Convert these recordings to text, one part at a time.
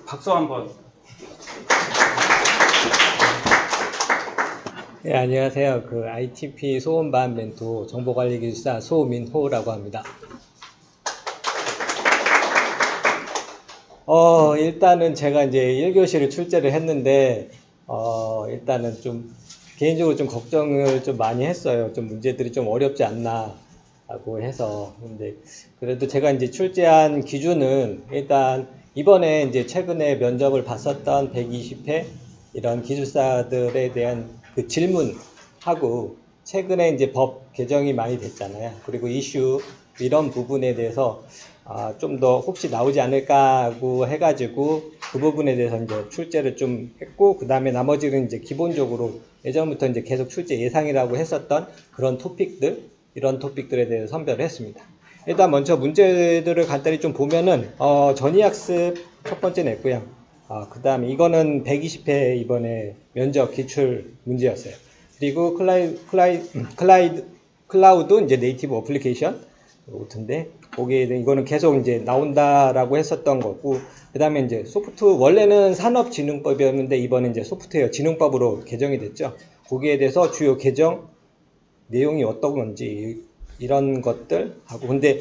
박수 한번. 네, 안녕하세요. ITP 소원반 멘토 정보관리기술사 소민호라고 합니다. 일단은 제가 이제 1교시를 출제를 했는데, 일단은 좀, 개인적으로 좀 걱정을 좀 많이 했어요. 좀 문제들이 좀 어렵지 않나, 라고 해서. 근데, 그래도 제가 이제 출제한 기준은 일단, 이번에 이제 최근에 면접을 봤었던 120회, 이런 기술사들에 대한 그 질문하고, 최근에 이제 법 개정이 많이 됐잖아요. 그리고 이슈, 이런 부분에 대해서 좀 더 혹시 나오지 않을까 하고 해가지고 그 부분에 대해서 이제 출제를 좀 했고, 그 다음에 나머지는 이제 기본적으로 예전부터 이제 계속 출제 예상이라고 했었던 그런 토픽들, 이런 토픽들에 대해서 선별을 했습니다. 일단 먼저 문제들을 간단히 좀 보면은, 전이학습 첫 번째 냈고요. 그 다음에 이거는 120회 이번에 면접 기출 문제였어요. 그리고 클라우드 이제 네이티브 어플리케이션 같은데, 거기에 이거는 계속 이제 나온다라고 했었던 거고, 그 다음에 이제 원래는 산업진흥법이었는데 이번에 이제 소프트웨어 진흥법으로 개정이 됐죠. 거기에 대해서 주요 개정 내용이 어떤 건지 이런 것들 하고, 근데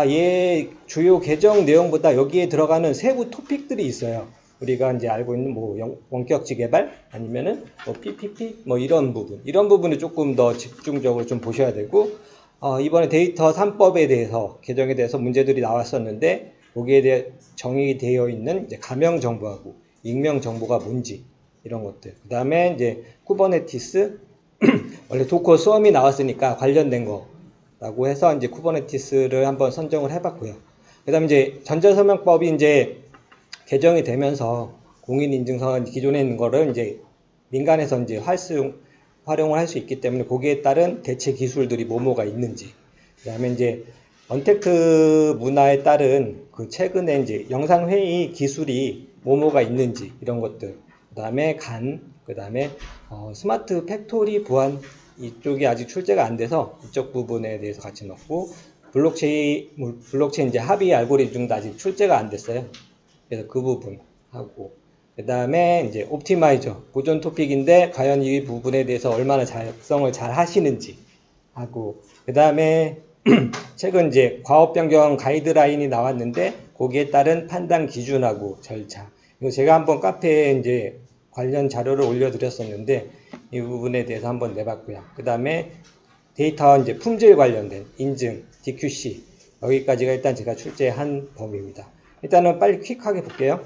얘 주요 개정 내용보다 여기에 들어가는 세부 토픽들이 있어요. 우리가 이제 알고 있는 뭐 원격지 개발 아니면은 뭐 PPP 뭐 이런 부분을 조금 더 집중적으로 좀 보셔야 되고, 이번에 데이터 3법에 대해서 개정에 대해서 문제들이 나왔었는데, 거기에 대해 정의되어 있는 이제 가명 정보하고 익명 정보가 뭔지 이런 것들. 그 다음에 이제 쿠버네티스 원래 도커 수험이 나왔으니까 관련된 거라고 해서 이제 쿠버네티스를 한번 선정을 해봤고요. 그 다음에 이제 전자서명법이 이제 개정이 되면서 공인인증서 기존에 있는 거를 이제 민간에서 이제 활용을 할 수 있기 때문에 거기에 따른 대체 기술들이 뭐가 있는지, 그 다음에 이제 언택트 문화에 따른 그 최근에 이제 영상회의 기술이 뭐가 있는지 이런 것들, 그 다음에 그 다음에 스마트 팩토리 보안 이쪽이 아직 출제가 안 돼서 이쪽 부분에 대해서 같이 넣고, 블록체인 이제 합의 알고리즘도 아직 출제가 안 됐어요. 그래서 그 부분 하고, 그 다음에 이제 옵티마이저 보존 토픽인데 과연 이 부분에 대해서 얼마나 작성을 잘 하시는지 하고, 그 다음에 최근 이제 과업 변경 가이드라인이 나왔는데 거기에 따른 판단 기준하고 절차, 이거 제가 한번 카페에 이제 관련 자료를 올려드렸었는데 이 부분에 대해서 한번 내봤고요. 그 다음에 데이터 이제 품질 관련된 인증, DQC, 여기까지가 일단 제가 출제한 범위입니다. 일단은 빨리 퀵하게 볼게요.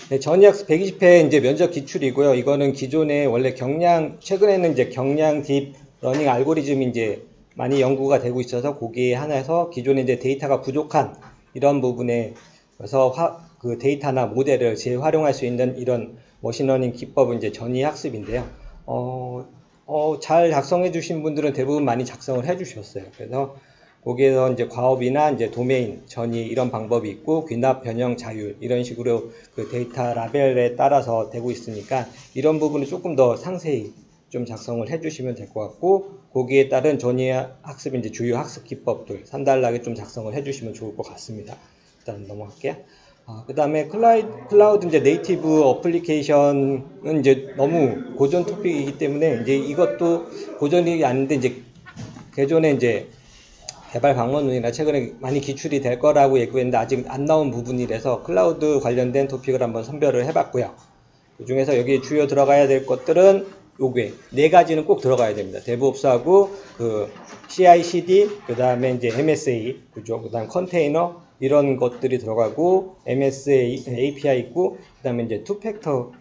네, 전이학습 120회 이제 면접 기출이고요. 이거는 기존에 원래 최근에는 이제 경량 딥 러닝 알고리즘이 이제 많이 연구가 되고 있어서 거기에 하나에서 기존에 이제 데이터가 부족한 이런 부분에서 그 데이터나 모델을 재활용할 수 있는 이런 머신러닝 기법은 이제 전이학습인데요. 잘 작성해 주신 분들은 대부분 많이 작성을 해 주셨어요. 그래서 거기에서 이제 과업이나 이제 도메인, 전이 이런 방법이 있고, 귀납, 변형, 자율 이런 식으로 그 데이터 라벨에 따라서 되고 있으니까 이런 부분을 조금 더 상세히 좀 작성을 해주시면 될 것 같고, 거기에 따른 전이 학습 이제 주요 학습 기법들 산달나게 좀 작성을 해주시면 좋을 것 같습니다. 일단 넘어갈게요. 그 다음에 클라우드 이제 네이티브 어플리케이션은 이제 너무 고전 토픽이기 때문에 이제 이것도 고전이 아닌데 이제 기존에 이제 개발 방법론이나 최근에 많이 기출이 될 거라고 예고했는데 아직 안 나온 부분이라서 클라우드 관련된 토픽을 한번 선별을 해봤고요. 그 중에서 여기 주요 들어가야 될 것들은 요게 4가지는 꼭 들어가야 됩니다. 데브옵스하고 그 CI/CD, 그 다음에 이제 MSA, 그죠? 그 다음 컨테이너 이런 것들이 들어가고, MSA API 있고, 그 다음에 이제 투팩터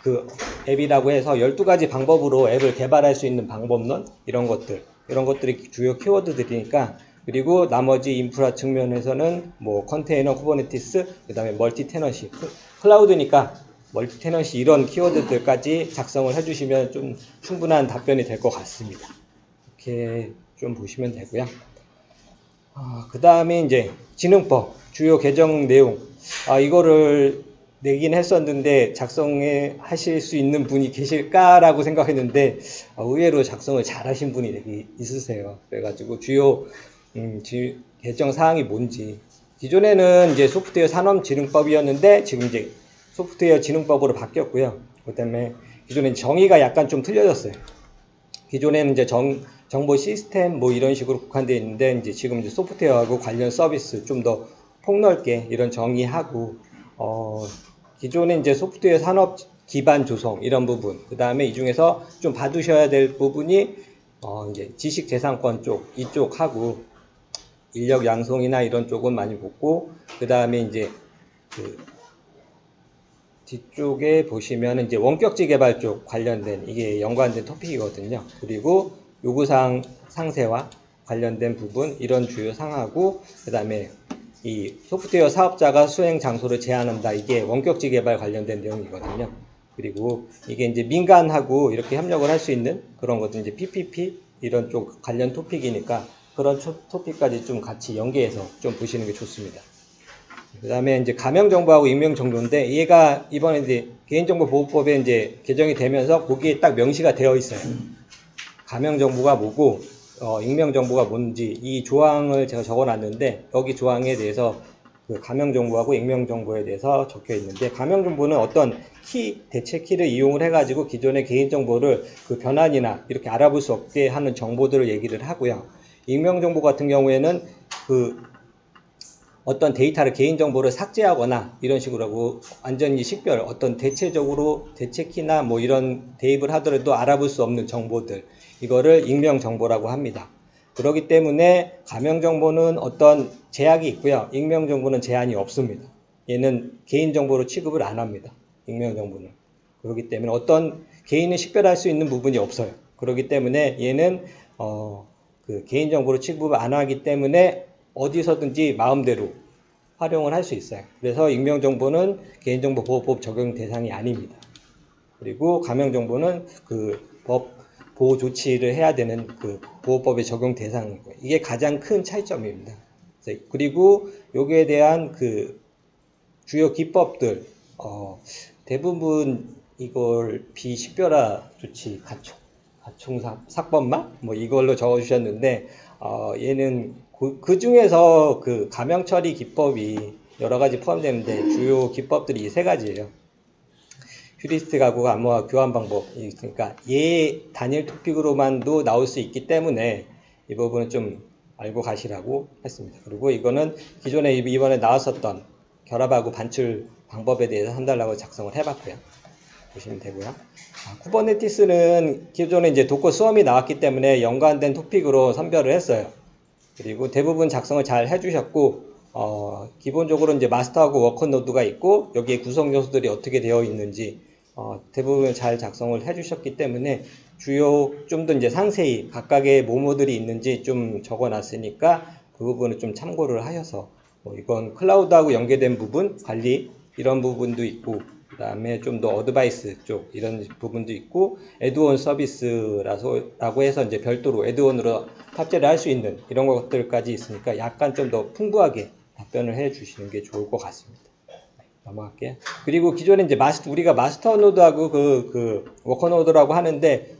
그 앱이라고 해서 12가지 방법으로 앱을 개발할 수 있는 방법론 이런 것들이 주요 키워드들이니까. 그리고 나머지 인프라 측면에서는 뭐 컨테이너, 쿠버네티스, 그 다음에 멀티 테너시, 클라우드니까 멀티 테너시 이런 키워드들까지 작성을 해주시면 좀 충분한 답변이 될 것 같습니다. 이렇게 좀 보시면 되고요. 그 다음에 이제 진흥법 주요 개정 내용, 이거를 내긴 했었는데 작성해 하실 수 있는 분이 계실까라고 생각했는데 의외로 작성을 잘 하신 분이 되게 있으세요. 그래가지고 주요 개정 사항이 뭔지 기존에는 이제 소프트웨어 산업진흥법이었는데 지금 이제 소프트웨어 진흥법으로 바뀌었고요. 그다음에 기존엔 정의가 약간 좀 틀려졌어요. 기존에는 이제 정보 시스템 뭐 이런 식으로 국한되어 있는데 이제 지금 이제 소프트웨어하고 관련 서비스 좀 더 폭넓게 이런 정의하고 기존에 이제 소프트웨어 산업 기반 조성 이런 부분, 그 다음에 이 중에서 좀 봐두셔야 될 부분이 이제 지식재산권 쪽 이쪽하고 인력 양성이나 이런 쪽은 많이 보고, 그 다음에 이제 그 뒤쪽에 보시면 이제 원격지 개발 쪽 관련된 이게 연관된 토픽이거든요. 그리고 요구사항 상세와 관련된 부분 이런 주요 사항하고, 그 다음에 이 소프트웨어 사업자가 수행 장소를 제한한다, 이게 원격지 개발 관련된 내용이거든요. 그리고 이게 이제 민간하고 이렇게 협력을 할 수 있는 그런 것도 이제 PPP 이런 쪽 관련 토픽이니까 그런 토픽까지 좀 같이 연계해서 좀 보시는 게 좋습니다. 그 다음에 이제 가명정보하고 익명정보인데, 얘가 이번에 이제 개인정보보호법에 이제 개정이 되면서 거기에 딱 명시가 되어 있어요. 가명정보가 뭐고, 익명정보가 뭔지 이 조항을 제가 적어놨는데, 여기 조항에 대해서 그 가명정보하고 익명정보에 대해서 적혀 있는데, 가명정보는 어떤 대체 키를 이용을 해가지고 기존의 개인정보를 그 변환이나 이렇게 알아볼 수 없게 하는 정보들을 얘기를 하고요. 익명정보 같은 경우에는 그 어떤 데이터를 개인정보를 삭제하거나 이런 식으로 하고 완전히 식별, 어떤 대체적으로 대체키나 뭐 이런 대입을 하더라도 알아볼 수 없는 정보들, 이거를 익명정보라고 합니다. 그렇기 때문에 가명정보는 어떤 제약이 있고요, 익명정보는 제한이 없습니다. 얘는 개인정보로 취급을 안 합니다. 익명정보는. 그렇기 때문에 어떤 개인을 식별할 수 있는 부분이 없어요. 그렇기 때문에 얘는 그 개인정보로 취급을 안 하기 때문에 어디서든지 마음대로 활용을 할 수 있어요. 그래서 익명정보는 개인정보보호법 적용 대상이 아닙니다. 그리고 가명정보는 그 법 보호 조치를 해야 되는 그 보호법의 적용 대상이고요. 이게 가장 큰 차이점입니다. 그리고 여기에 대한 그 주요 기법들, 대부분 이걸 비식별화 조치 가총사건만 뭐 이걸로 적어주셨는데, 얘는 그 중에서 그 가명 처리 기법이 여러 가지 포함되는데 주요 기법들이 이 세 가지예요. 휴리스틱 하고 암호화 교환 방법. 그러니까 단일 토픽으로만도 나올 수 있기 때문에 이 부분은 좀 알고 가시라고 했습니다. 그리고 이거는 기존에 이번에 나왔었던 결합하고 반출 방법에 대해서 한 달라고 작성을 해봤고요. 보시면 되고요. 쿠버네티스는 기존에 이제 도커 수험이 나왔기 때문에 연관된 토픽으로 선별을 했어요. 그리고 대부분 작성을 잘 해주셨고, 기본적으로 이제 마스터하고 워커 노드가 있고, 여기에 구성 요소들이 어떻게 되어 있는지, 대부분 잘 작성을 해주셨기 때문에 주요 좀 더 이제 상세히 각각의 뭐뭐들이 있는지 좀 적어 놨으니까 그 부분을 좀 참고를 하셔서, 이건 클라우드하고 연계된 부분, 관리, 이런 부분도 있고, 그 다음에 좀 더 어드바이스 쪽 이런 부분도 있고, 애드온 서비스라고 해서 이제 별도로 애드온으로 탑재를 할 수 있는 이런 것들까지 있으니까 약간 좀 더 풍부하게 답변을 해 주시는 게 좋을 것 같습니다. 넘어갈게요. 그리고 기존에 이제 우리가 마스터 노드하고 그 워커 노드라고 하는데,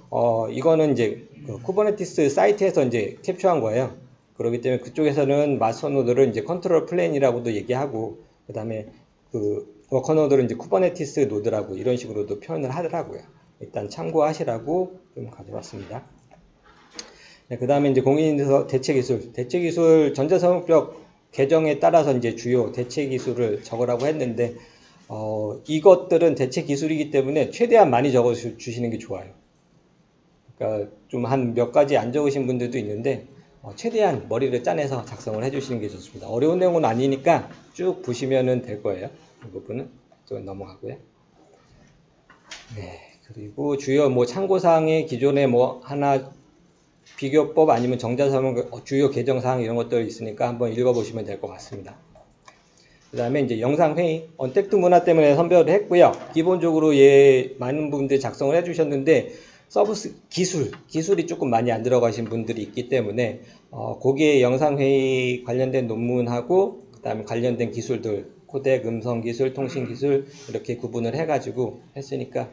이거는 이제 그 쿠버네티스 사이트에서 이제 캡처한 거예요. 그렇기 때문에 그쪽에서는 마스터 노드를 이제 컨트롤 플레인이라고도 얘기하고, 그 다음에 그 워커 노드를 이제 쿠버네티스 노드라고 이런 식으로도 표현을 하더라고요. 일단 참고하시라고 좀 가져왔습니다. 네, 그 다음에 이제 공인인증서 대체기술 전자상업법 개정에 따라서 이제 주요 대체기술을 적으라고 했는데, 이것들은 대체기술이기 때문에 최대한 많이 적어 주시는 게 좋아요. 그러니까 좀 한 몇 가지 안 적으신 분들도 있는데, 최대한 머리를 짜내서 작성을 해주시는 게 좋습니다. 어려운 내용은 아니니까 쭉 보시면 될 거예요. 이 부분은 좀 넘어가고요. 네, 그리고 주요 뭐 참고사항에 기존에 뭐 하나 비교법 아니면 정자사항 주요 개정사항 이런 것들 있으니까 한번 읽어보시면 될 것 같습니다. 그 다음에 이제 영상회의, 언택트 문화 때문에 선별을 했고요. 기본적으로 많은 분들이 작성을 해주셨는데, 서비스 기술이 조금 많이 안 들어가신 분들이 있기 때문에, 거기에 영상회의 관련된 논문하고, 그 다음에 관련된 기술들, 코덱, 음성기술, 통신기술, 이렇게 구분을 해가지고 했으니까,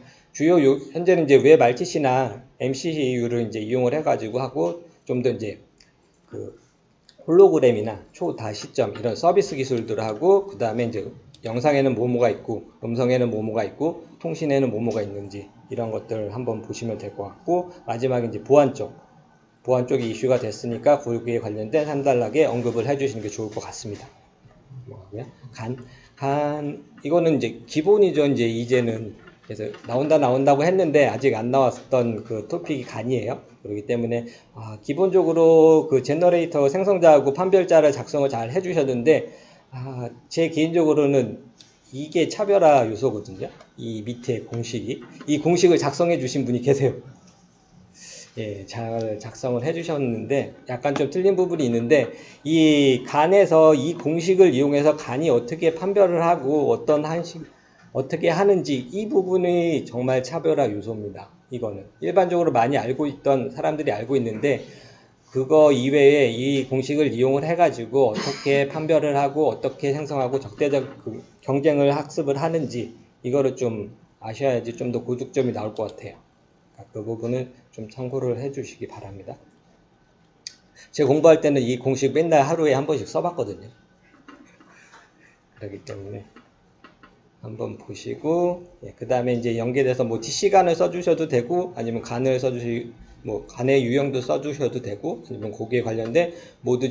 현재는 이제 웹 RTC나 MCU를 이제 이용을 해가지고 하고, 좀 더 이제, 홀로그램이나 초다시점 이런 서비스 기술들하고 그 다음에 이제 영상에는 뭐뭐가 있고 음성에는 뭐뭐가 있고 통신에는 뭐뭐가 있는지 이런 것들 한번 보시면 될 것 같고, 마지막에 이제 보안 쪽이 이슈가 됐으니까 거기에 관련된 간단하게 언급을 해주시는 게 좋을 것 같습니다. 뭐고요? 이거는 이제 기본이죠. 이제는 그래서 나온다고 했는데 아직 안 나왔던 그 토픽이 간이에요. 그렇기 때문에 기본적으로 그 제너레이터 생성자하고 판별자를 작성을 잘 해주셨는데, 제 개인적으로는 이게 차별화 요소거든요. 이 밑에 이 공식을 작성해 주신 분이 계세요. 예, 잘 작성을 해주셨는데 약간 좀 틀린 부분이 있는데, 이 간에서 이 공식을 이용해서 간이 어떻게 판별을 하고 어떻게 하는지 이 부분이 정말 차별화 요소입니다. 이거는 일반적으로 많이 알고 있던 사람들이 알고 있는데, 그거 이외에 이 공식을 이용을 해가지고 어떻게 판별을 하고 어떻게 생성하고 적대적 경쟁을 학습을 하는지 이거를 좀 아셔야지 좀 더 고득점이 나올 것 같아요. 그 부분은 좀 참고를 해주시기 바랍니다. 제가 공부할 때는 이 공식 맨날 하루에 한 번씩 써봤거든요. 그렇기 때문에 한번 보시고, 그 다음에 이제 연계돼서 뭐 TC간을 써주셔도 되고, 아니면 간을 간의 유형도 써주셔도 되고, 아니면 거기에 관련된 모드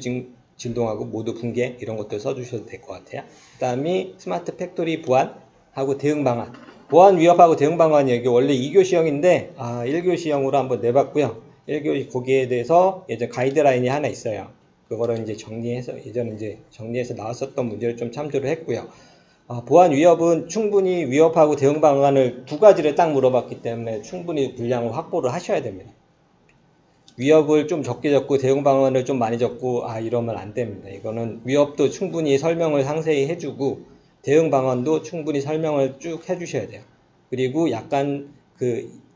진동하고 모드 붕괴 이런 것들 써주셔도 될 것 같아요. 그 다음이 스마트 팩토리 보안하고 대응 방안. 보안 위협하고 대응 방안이 이게 원래 2교시형인데 1교시형으로 한번 내봤고요. 1교시 거기에 대해서 예전 가이드라인이 하나 있어요. 그거를 이제 예전에 이제 정리해서 나왔었던 문제를 좀 참조를 했고요. 보안 위협은 충분히 위협하고 대응 방안을 두 가지를 딱 물어봤기 때문에 충분히 분량을 확보를 하셔야 됩니다. 위협을 좀 적게 적고 대응 방안을 좀 많이 적고 이러면 안 됩니다. 이거는 위협도 충분히 설명을 상세히 해주고 대응 방안도 충분히 설명을 쭉 해주셔야 돼요. 그리고 약간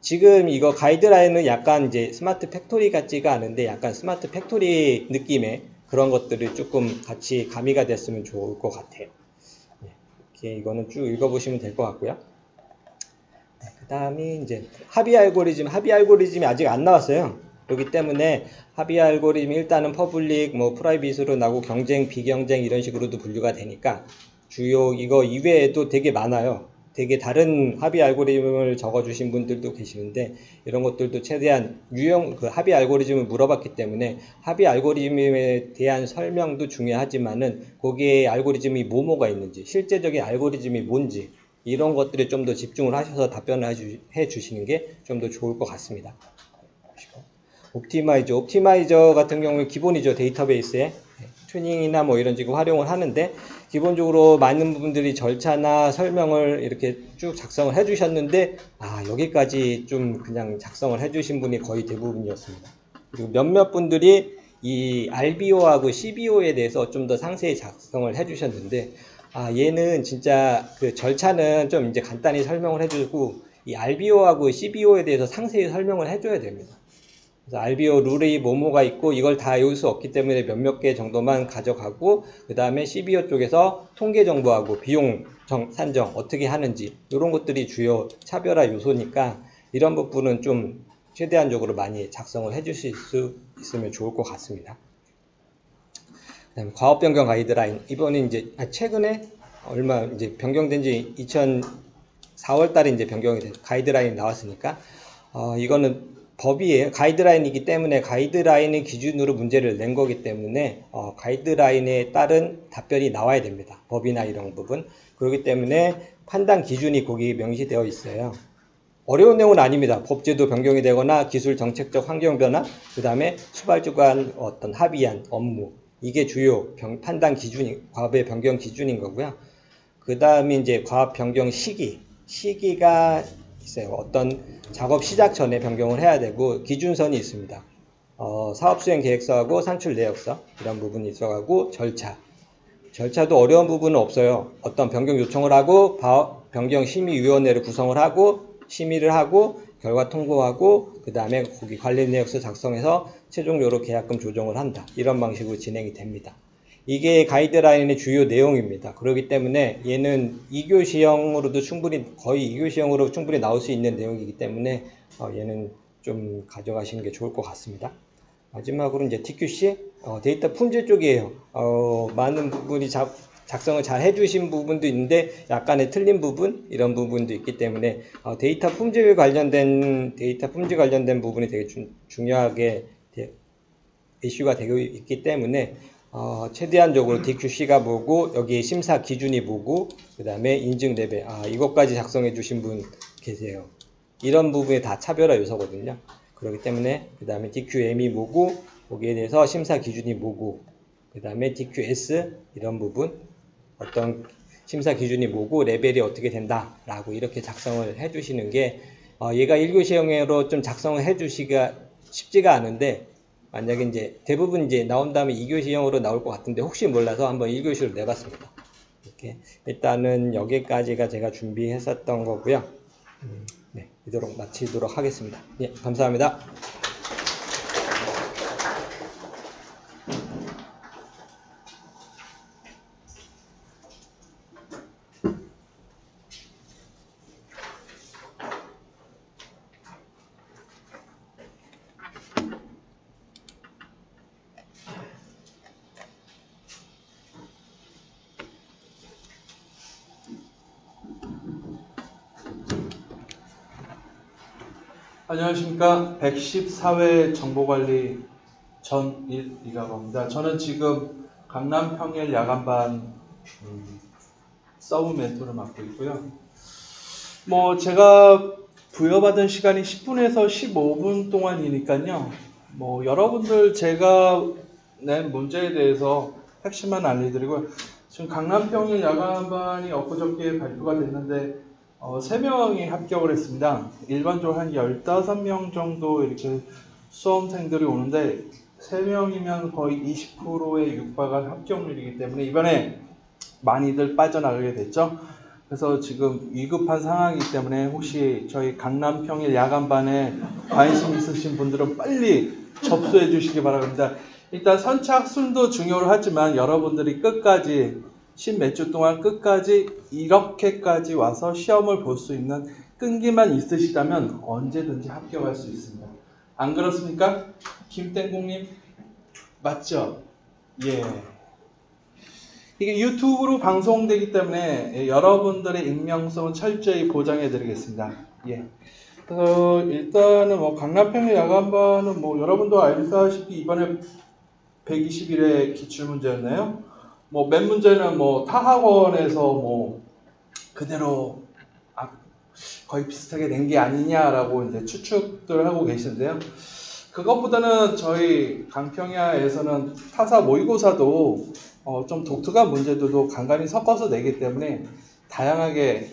지금 이거 가이드라인은 약간 이제 스마트 팩토리 같지가 않은데 약간 스마트 팩토리 느낌의 그런 것들이 조금 같이 가미가 됐으면 좋을 것 같아요. 이렇게 이거는 쭉 읽어보시면 될 것 같고요. 그 다음이 이제 합의 알고리즘이 아직 안 나왔어요. 그렇기 때문에 합의 알고리즘이 일단은 퍼블릭, 프라이빗으로 나오고 경쟁, 비경쟁 이런 식으로도 분류가 되니까 주요 이거 이외에도 되게 많아요. 되게 다른 합의 알고리즘을 적어주신 분들도 계시는데 이런 것들도 최대한 합의 알고리즘을 물어봤기 때문에 합의 알고리즘에 대한 설명도 중요하지만은 거기에 알고리즘이 뭐가 있는지 실제적인 알고리즘이 뭔지 이런 것들에 좀 더 집중을 하셔서 답변을 해주시는 게 좀 더 좋을 것 같습니다. 옵티마이저 같은 경우는 기본이죠. 데이터베이스에 튜닝이나 이런 식으로 활용을 하는데 기본적으로 많은 부분들이 절차나 설명을 이렇게 쭉 작성을 해주셨는데 여기까지 좀 그냥 작성을 해주신 분이 거의 대부분이었습니다. 그리고 몇몇 분들이 이 RBO하고 CBO에 대해서 좀 더 상세히 작성을 해주셨는데 얘는 진짜 그 절차는 좀 이제 간단히 설명을 해주고 이 RBO하고 CBO에 대해서 상세히 설명을 해줘야 됩니다. 그래서 RBO 룰이 뭐뭐가 있고 이걸 다 외울 수 없기 때문에 몇몇 개 정도만 가져가고 그 다음에 CBO 쪽에서 통계 정보하고 비용 산정 어떻게 하는지 이런 것들이 주요 차별화 요소니까 이런 부분은 좀 최대한적으로 많이 작성을 해주실 수 있으면 좋을 것 같습니다. 그다음에 과업 변경 가이드라인 이번에 이제 최근에 얼마 이제 변경된 지 2004월 달에 이제 변경이 된 가이드라인이 나왔으니까 이거는 법이에요. 가이드라인이기 때문에 가이드라인의 기준으로 문제를 낸 거기 때문에 가이드라인에 따른 답변이 나와야 됩니다. 법이나 이런 부분. 그렇기 때문에 판단 기준이 거기 명시되어 있어요. 어려운 내용은 아닙니다. 법제도 변경이 되거나 기술 정책적 환경 변화, 그 다음에 수발주 간 어떤 합의안, 업무 이게 주요 판단 기준이 과업의 변경 기준인 거고요. 그 다음에 이제 과업 변경 시기가 있어요. 어떤 작업 시작 전에 변경을 해야 되고 기준선이 있습니다. 사업수행 계획서하고 산출 내역서 이런 부분이 있어가고 절차도 어려운 부분은 없어요. 어떤 변경 요청을 하고 변경심의위원회를 구성을 하고 심의를 하고 결과 통보하고 그 다음에 거기 관련 내역서 작성해서 최종적으로 계약금 조정을 한다. 이런 방식으로 진행이 됩니다. 이게 가이드라인의 주요 내용입니다. 그렇기 때문에 얘는 2교시형으로도 거의 2교시형으로 충분히 나올 수 있는 내용이기 때문에 얘는 좀 가져가시는 게 좋을 것 같습니다. 마지막으로 이제 DQC 데이터 품질 쪽이에요. 많은 부분이 작성을 잘 해주신 부분도 있는데 약간의 틀린 부분 이런 부분도 있기 때문에 데이터 품질 관련된 부분이 되게 중요하게 이슈가 되고 있기 때문에 최대한적으로 DQC가 뭐고 여기에 심사 기준이 뭐고 그 다음에 인증 레벨 이것까지 작성해 주신 분 계세요. 이런 부분이 다 차별화 요소거든요. 그렇기 때문에 그 다음에 DQM이 뭐고 거기에 대해서 심사 기준이 뭐고 그 다음에 DQS 이런 부분 어떤 심사 기준이 뭐고 레벨이 어떻게 된다 라고 이렇게 작성을 해 주시는 게 얘가 1교시형으로 좀 작성을 해 주시기가 쉽지가 않은데 만약에 이제 대부분 이제 나온 다음에 2교시형으로 나올 것 같은데 혹시 몰라서 한번 1교시로 내봤습니다. 이렇게 일단은 여기까지가 제가 준비했었던 거고요. 네, 이도록 마치도록 하겠습니다. 예, 감사합니다. 안녕하십니까. 114회 정보관리 전일이라고 합니다. 저는 지금 강남 평일 야간반 서브 멘토를 맡고 있고요. 제가 부여받은 시간이 10분에서 15분 동안이니까요. 여러분들 제가 낸 문제에 대해서 핵심만 알려드리고요. 지금 강남 평일 야간반이 엊그저께 발표가 됐는데 3명이 합격을 했습니다. 일반적으로 한 15명 정도 이렇게 수험생들이 오는데 3명이면 거의 20%에 육박한 합격률이기 때문에 이번에 많이들 빠져나가게 됐죠. 그래서 지금 위급한 상황이기 때문에 혹시 저희 강남 평일 야간반에 관심 있으신 분들은 빨리 접수해 주시기 바랍니다. 일단 선착순도 중요를 하지만 여러분들이 끝까지 10몇 주 동안 끝까지 이렇게까지 와서 시험을 볼 수 있는 끈기만 있으시다면 언제든지 합격할 수 있습니다. 안 그렇습니까? 김땡공님 맞죠? 예. 이게 유튜브로 방송되기 때문에 여러분들의 익명성은 철저히 보장해 드리겠습니다. 예. 그래서 일단은 강남평일 야간반은 여러분도 알다시피 이번에 120일의 기출문제였나요? 몇 문제는 타 학원에서 그대로 거의 비슷하게 낸 게 아니냐라고 이제 추측들 하고 계시는데요. 그것보다는 저희 강평야에서는 타사 모의고사도 좀 독특한 문제들도 간간히 섞어서 내기 때문에 다양하게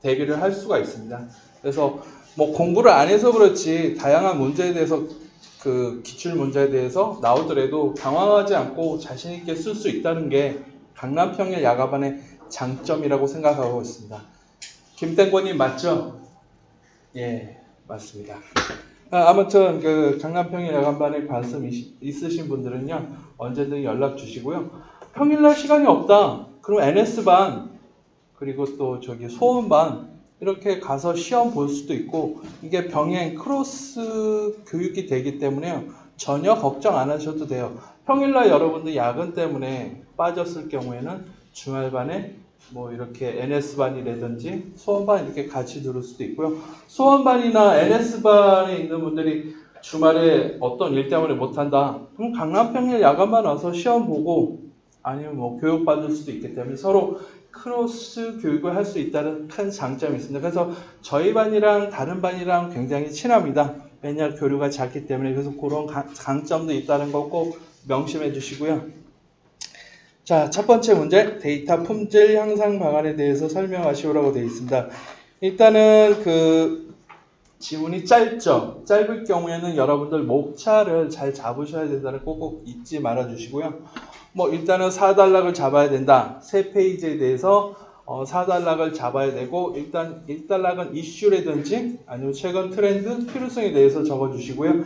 대비를 할 수가 있습니다. 그래서 공부를 안 해서 그렇지 다양한 문제에 대해서 그 기출 문제에 대해서 나오더라도 당황하지 않고 자신 있게 쓸 수 있다는 게 강남평일 야간반의 장점이라고 생각하고 있습니다. 김땡권님 맞죠? 예, 맞습니다. 아무튼 그 강남평일 야간반에 관심 있으신 분들은요 언제든 연락 주시고요. 평일날 시간이 없다. 그럼 NS반 그리고 또 소원반 이렇게 가서 시험 볼 수도 있고 이게 병행 크로스 교육이 되기 때문에요. 전혀 걱정 안 하셔도 돼요. 평일날 여러분들 야근 때문에 빠졌을 경우에는 주말반에 이렇게 NS반이라든지 소원반 이렇게 같이 들을 수도 있고요. 소원반이나 NS반에 있는 분들이 주말에 어떤 일 때문에 못한다. 그럼 강남평일 야간반 와서 시험 보고 아니면 교육 받을 수도 있기 때문에 서로 크로스 교육을 할 수 있다는 큰 장점이 있습니다. 그래서 저희 반이랑 다른 반이랑 굉장히 친합니다. 매년 교류가 작기 때문에 그래서 그런 강점도 있다는 거 꼭 명심해 주시고요. 자, 첫 번째 문제 데이터 품질 향상 방안에 대해서 설명하시오라고 되어 있습니다. 일단은 그 지문이 짧죠. 짧을 경우에는 여러분들 목차를 잘 잡으셔야 된다는 꼭 잊지 말아 주시고요. 일단은 4단락을 잡아야 된다. 세 페이지에 대해서 4단락을 잡아야 되고 일단 1단락은 이슈라든지 아니면 최근 트렌드, 필요성에 대해서 적어주시고요.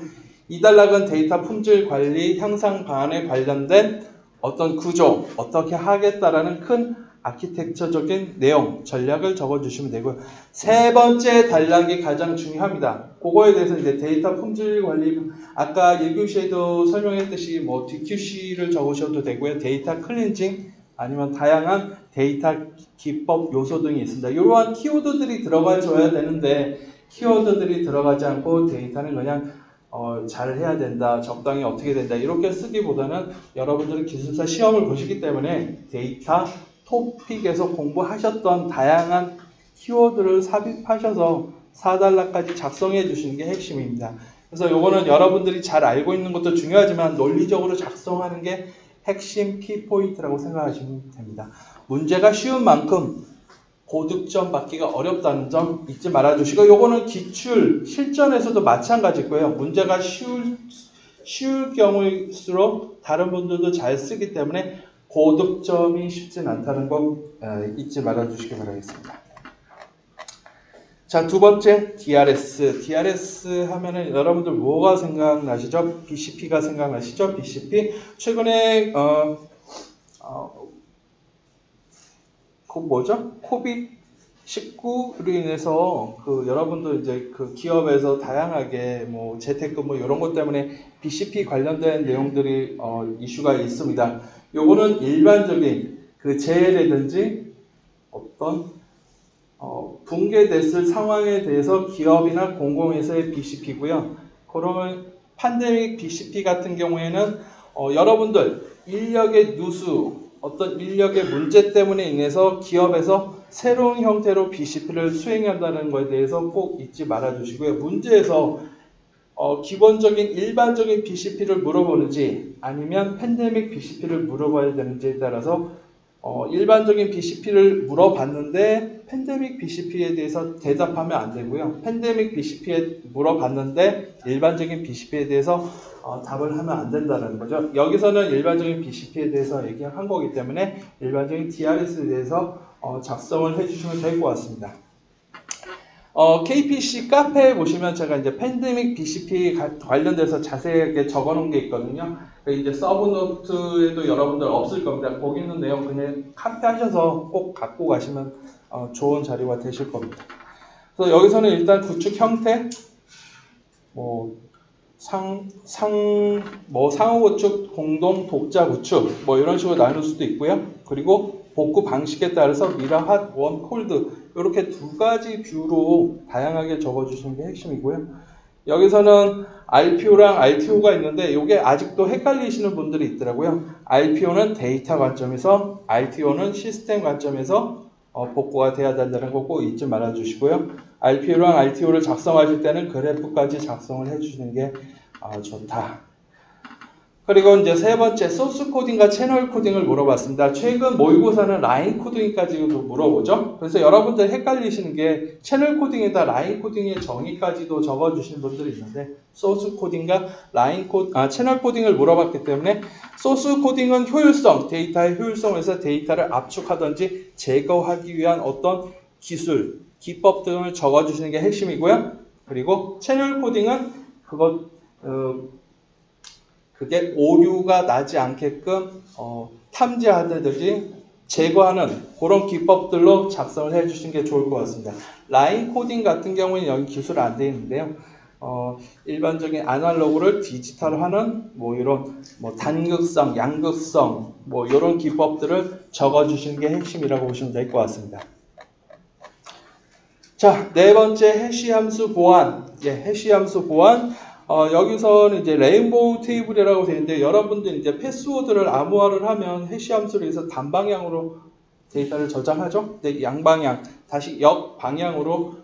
2단락은 데이터 품질 관리 향상 방안에 관련된 어떤 구조, 어떻게 하겠다라는 큰 아키텍처적인 내용, 전략을 적어주시면 되고요. 세 번째 단락이 가장 중요합니다. 그거에 대해서 이제 데이터 품질 관리, 아까 1교시에도 설명했듯이 뭐 DQC를 적으셔도 되고요. 데이터 클렌징, 아니면 다양한 데이터 기법 요소 등이 있습니다. 이러한 키워드들이 들어가줘야 되는데 키워드들이 들어가지 않고 데이터는 그냥 잘 해야 된다, 적당히 어떻게 된다 이렇게 쓰기보다는 여러분들은 기술사 시험을 보시기 때문에 데이터 토픽에서 공부하셨던 다양한 키워드를 삽입하셔서 4단락까지 작성해 주시는 게 핵심입니다. 그래서 요거는 여러분들이 잘 알고 있는 것도 중요하지만 논리적으로 작성하는 게 핵심 키포인트라고 생각하시면 됩니다. 문제가 쉬운 만큼 고득점 받기가 어렵다는 점 잊지 말아주시고, 요거는 기출 실전에서도 마찬가지고요. 문제가 쉬울 경우일수록 다른 분들도 잘 쓰기 때문에 고득점이 쉽진 않다는 거 잊지 말아주시기 바라겠습니다. 자, 두 번째 DRS. DRS 하면은 여러분들 뭐가 생각나시죠? BCP가 생각나시죠? BCP. 최근에 그 뭐죠? 코비드19로 인해서 여러분들 이제 기업에서 다양하게 뭐 재택근무 이런 것 때문에 BCP 관련된 내용들이 이슈가 있습니다. 요거는 일반적인 재해라든지 어떤 붕괴됐을 상황에 대해서 기업이나 공공에서의 BCP고요. 그러면 팬데믹 BCP 같은 경우에는 여러분들 인력의 누수, 어떤 인력의 문제 때문에 인해서 기업에서 새로운 형태로 BCP를 수행한다는 것에 대해서 꼭 잊지 말아 주시고요. 문제에서 기본적인 일반적인 BCP를 물어보는지 아니면 팬데믹 BCP를 물어봐야 되는지에 따라서 일반적인 BCP를 물어봤는데 팬데믹 BCP에 대해서 대답하면 안 되고요. 팬데믹 BCP에 물어봤는데 일반적인 BCP에 대해서 답을 하면 안 된다는 거죠. 여기서는 일반적인 BCP에 대해서 얘기한 거기 때문에 일반적인 DRS에 대해서 작성을 해주시면 될 것 같습니다. KPC 카페에 보시면 제가 이제 팬데믹 BCP 관련돼서 자세하게 적어 놓은 게 있거든요. 이제 서브노트에도 여러분들 없을 겁니다. 거기 있는 내용 그냥 카피하셔서 꼭 갖고 가시면 좋은 자료가 되실 겁니다. 그래서 여기서는 일단 구축 형태, 상호 구축, 공동 독자 구축, 이런 식으로 나눌 수도 있고요. 그리고 복구 방식에 따라서 미러, 핫, 원, 콜드 이렇게 두 가지 뷰로 다양하게 적어주시는 게 핵심이고요. 여기서는 RPO랑 RTO가 있는데 이게 아직도 헷갈리시는 분들이 있더라고요. RPO는 데이터 관점에서, RTO는 시스템 관점에서 복구가 돼야 된다는 거 꼭 잊지 말아 주시고요. RPO랑 RTO를 작성하실 때는 그래프까지 작성을 해주시는 게 좋다. 그리고 이제 세 번째, 소스 코딩과 채널 코딩을 물어봤습니다. 최근 모의고사는 라인 코딩까지도 물어보죠. 그래서 여러분들 헷갈리시는 게 채널 코딩에다 라인 코딩의 정의까지도 적어주신 분들이 있는데, 소스 코딩과 채널 코딩을 물어봤기 때문에 소스 코딩은 효율성, 데이터의 효율성에서 데이터를 압축하든지 제거하기 위한 어떤 기술, 기법 등을 적어주시는 게 핵심이고요. 그리고 채널 코딩은 그게 오류가 나지 않게끔 탐지하든지 제거하는 그런 기법들로 작성을 해주시는 게 좋을 것 같습니다. 라인 코딩 같은 경우는 여기 기술 안 되어 있는데요. 일반적인 아날로그를 디지털화하는 이런 단극성, 양극성 이런 기법들을 적어주시는 게 핵심이라고 보시면 될 것 같습니다. 자, 네 번째 해시함수 보안. 해시함수 보안. 여기서는 이제 레인보우 테이블이라고 되어 있는데, 여러분들 이제 패스워드를 암호화를 하면 해시함수를 해서 단방향으로 데이터를 저장하죠. 근데 양방향, 다시 역방향으로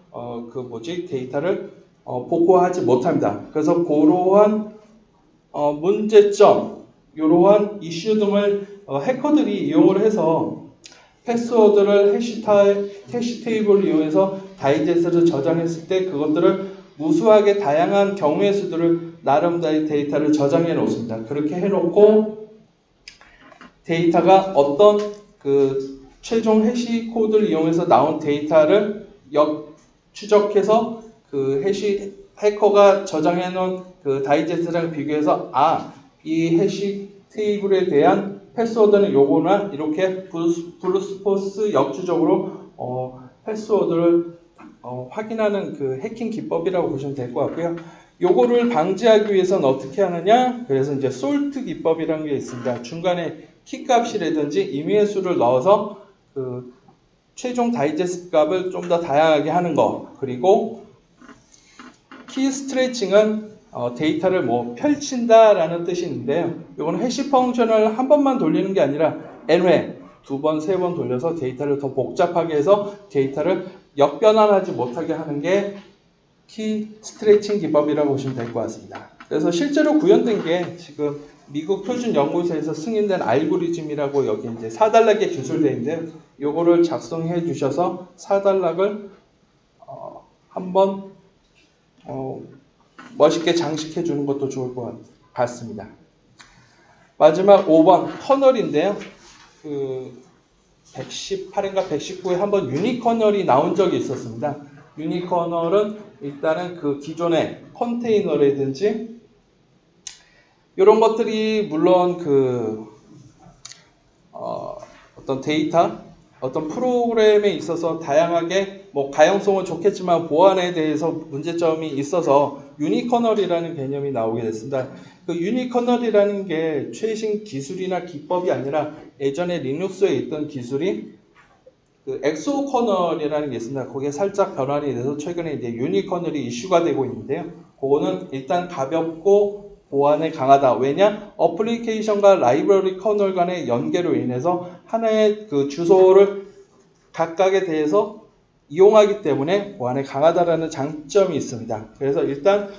데이터를 복구하지 못합니다. 그래서 그러한 문제점, 이러한 이슈 등을 해커들이 이용을 해서 패스워드를 해시 테이블을 이용해서 다이제스트를 저장했을 때 그것들을 무수하게 다양한 경우의 수들을 나름대로 데이터를 저장해 놓습니다. 그렇게 해놓고 데이터가 어떤 최종 해시 코드를 이용해서 나온 데이터를 추적해서 해커가 저장해 놓은 다이제스트랑 비교해서 이 해시 테이블에 대한 패스워드는 요거나 이렇게 브루스포스 역주적으로 패스워드를 확인하는 그 해킹 기법이라고 보시면 될 것 같고요. 요거를 방지하기 위해서는 어떻게 하느냐? 그래서 이제 솔트 기법이라는 게 있습니다. 중간에 키값이라든지 임의의 수를 넣어서 그 최종 다이제스트 값을 좀 더 다양하게 하는 거. 그리고 키 스트레칭은 데이터를 뭐 펼친다라는 뜻이 있는데요. 이거는 해시 펑션을 한 번만 돌리는 게 아니라 n회, 두 번, 세 번 돌려서 데이터를 더 복잡하게 해서 데이터를 역변환하지 못하게 하는 게 키 스트레칭 기법이라고 보시면 될 것 같습니다. 그래서 실제로 구현된 게 지금 미국 표준 연구소에서 승인된 알고리즘이라고 여기 이제 4단락에 기술되어 있는데요. 요거를 작성해 주셔서 4단락을 한번 멋있게 장식해 주는 것도 좋을 것 같습니다. 마지막 5번 커널인데요. 그 118인가 119에 한번 유니커널이 나온 적이 있었습니다. 유니커널은 일단은 그 기존의 컨테이너라든지 이런 것들이 물론 그 어떤 데이터, 어떤 프로그램에 있어서 다양하게 뭐 가용성은 좋겠지만 보안에 대해서 문제점이 있어서 유니커널이라는 개념이 나오게 됐습니다. 그 유니커널이라는 게 최신 기술이나 기법이 아니라 예전에 리눅스에 있던 기술이 그 엑소 커널이라는 게 있습니다. 거기에 살짝 변환이 돼서 최근에 이제 유니커널이 이슈가 되고 있는데요. 그거는 일단 가볍고 보안에 강하다. 왜냐? 어플리케이션과 라이브러리 커널 간의 연계로 인해서 하나의 그 주소를 각각에 대해서 이용하기 때문에 보안에 강하다라는 장점이 있습니다. 그래서 일단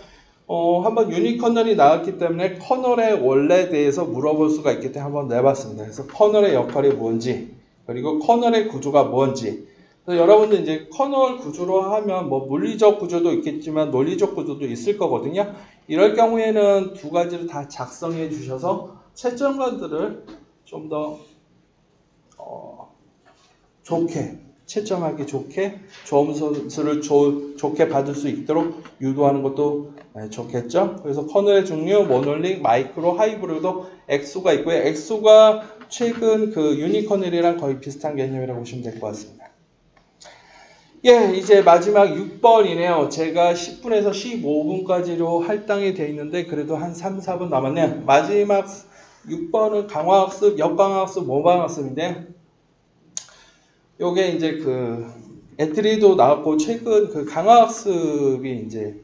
한번 유니커널이 나왔기 때문에 커널의 원래에 대해서 물어볼 수가 있기 때문에 한번 내봤습니다. 그래서 커널의 역할이 뭔지, 그리고 커널의 구조가 뭔지. 그래서 여러분들 이제 커널 구조로 하면 뭐 물리적 구조도 있겠지만 논리적 구조도 있을 거거든요. 이럴 경우에는 두 가지를 다 작성해 주셔서 채점관들을 좀 더 좋게, 채점하기 좋게, 점수를 좋게 받을 수 있도록 유도하는 것도 좋겠죠. 그래서 커널의 종류, 모놀릭, 마이크로, 하이브리드, 엑소가 있고요. 엑소가 최근 그 유니커널이랑 거의 비슷한 개념이라고 보시면 될 것 같습니다. 예, 이제 마지막 6번이네요. 제가 10분에서 15분까지로 할당이 되어 있는데 그래도 한 3, 4분 남았네요. 마지막 6번은 강화학습, 역강화학습, 모방학습인데 요게 이제 그 애트리도 나왔고 최근 그 강화학습이 이제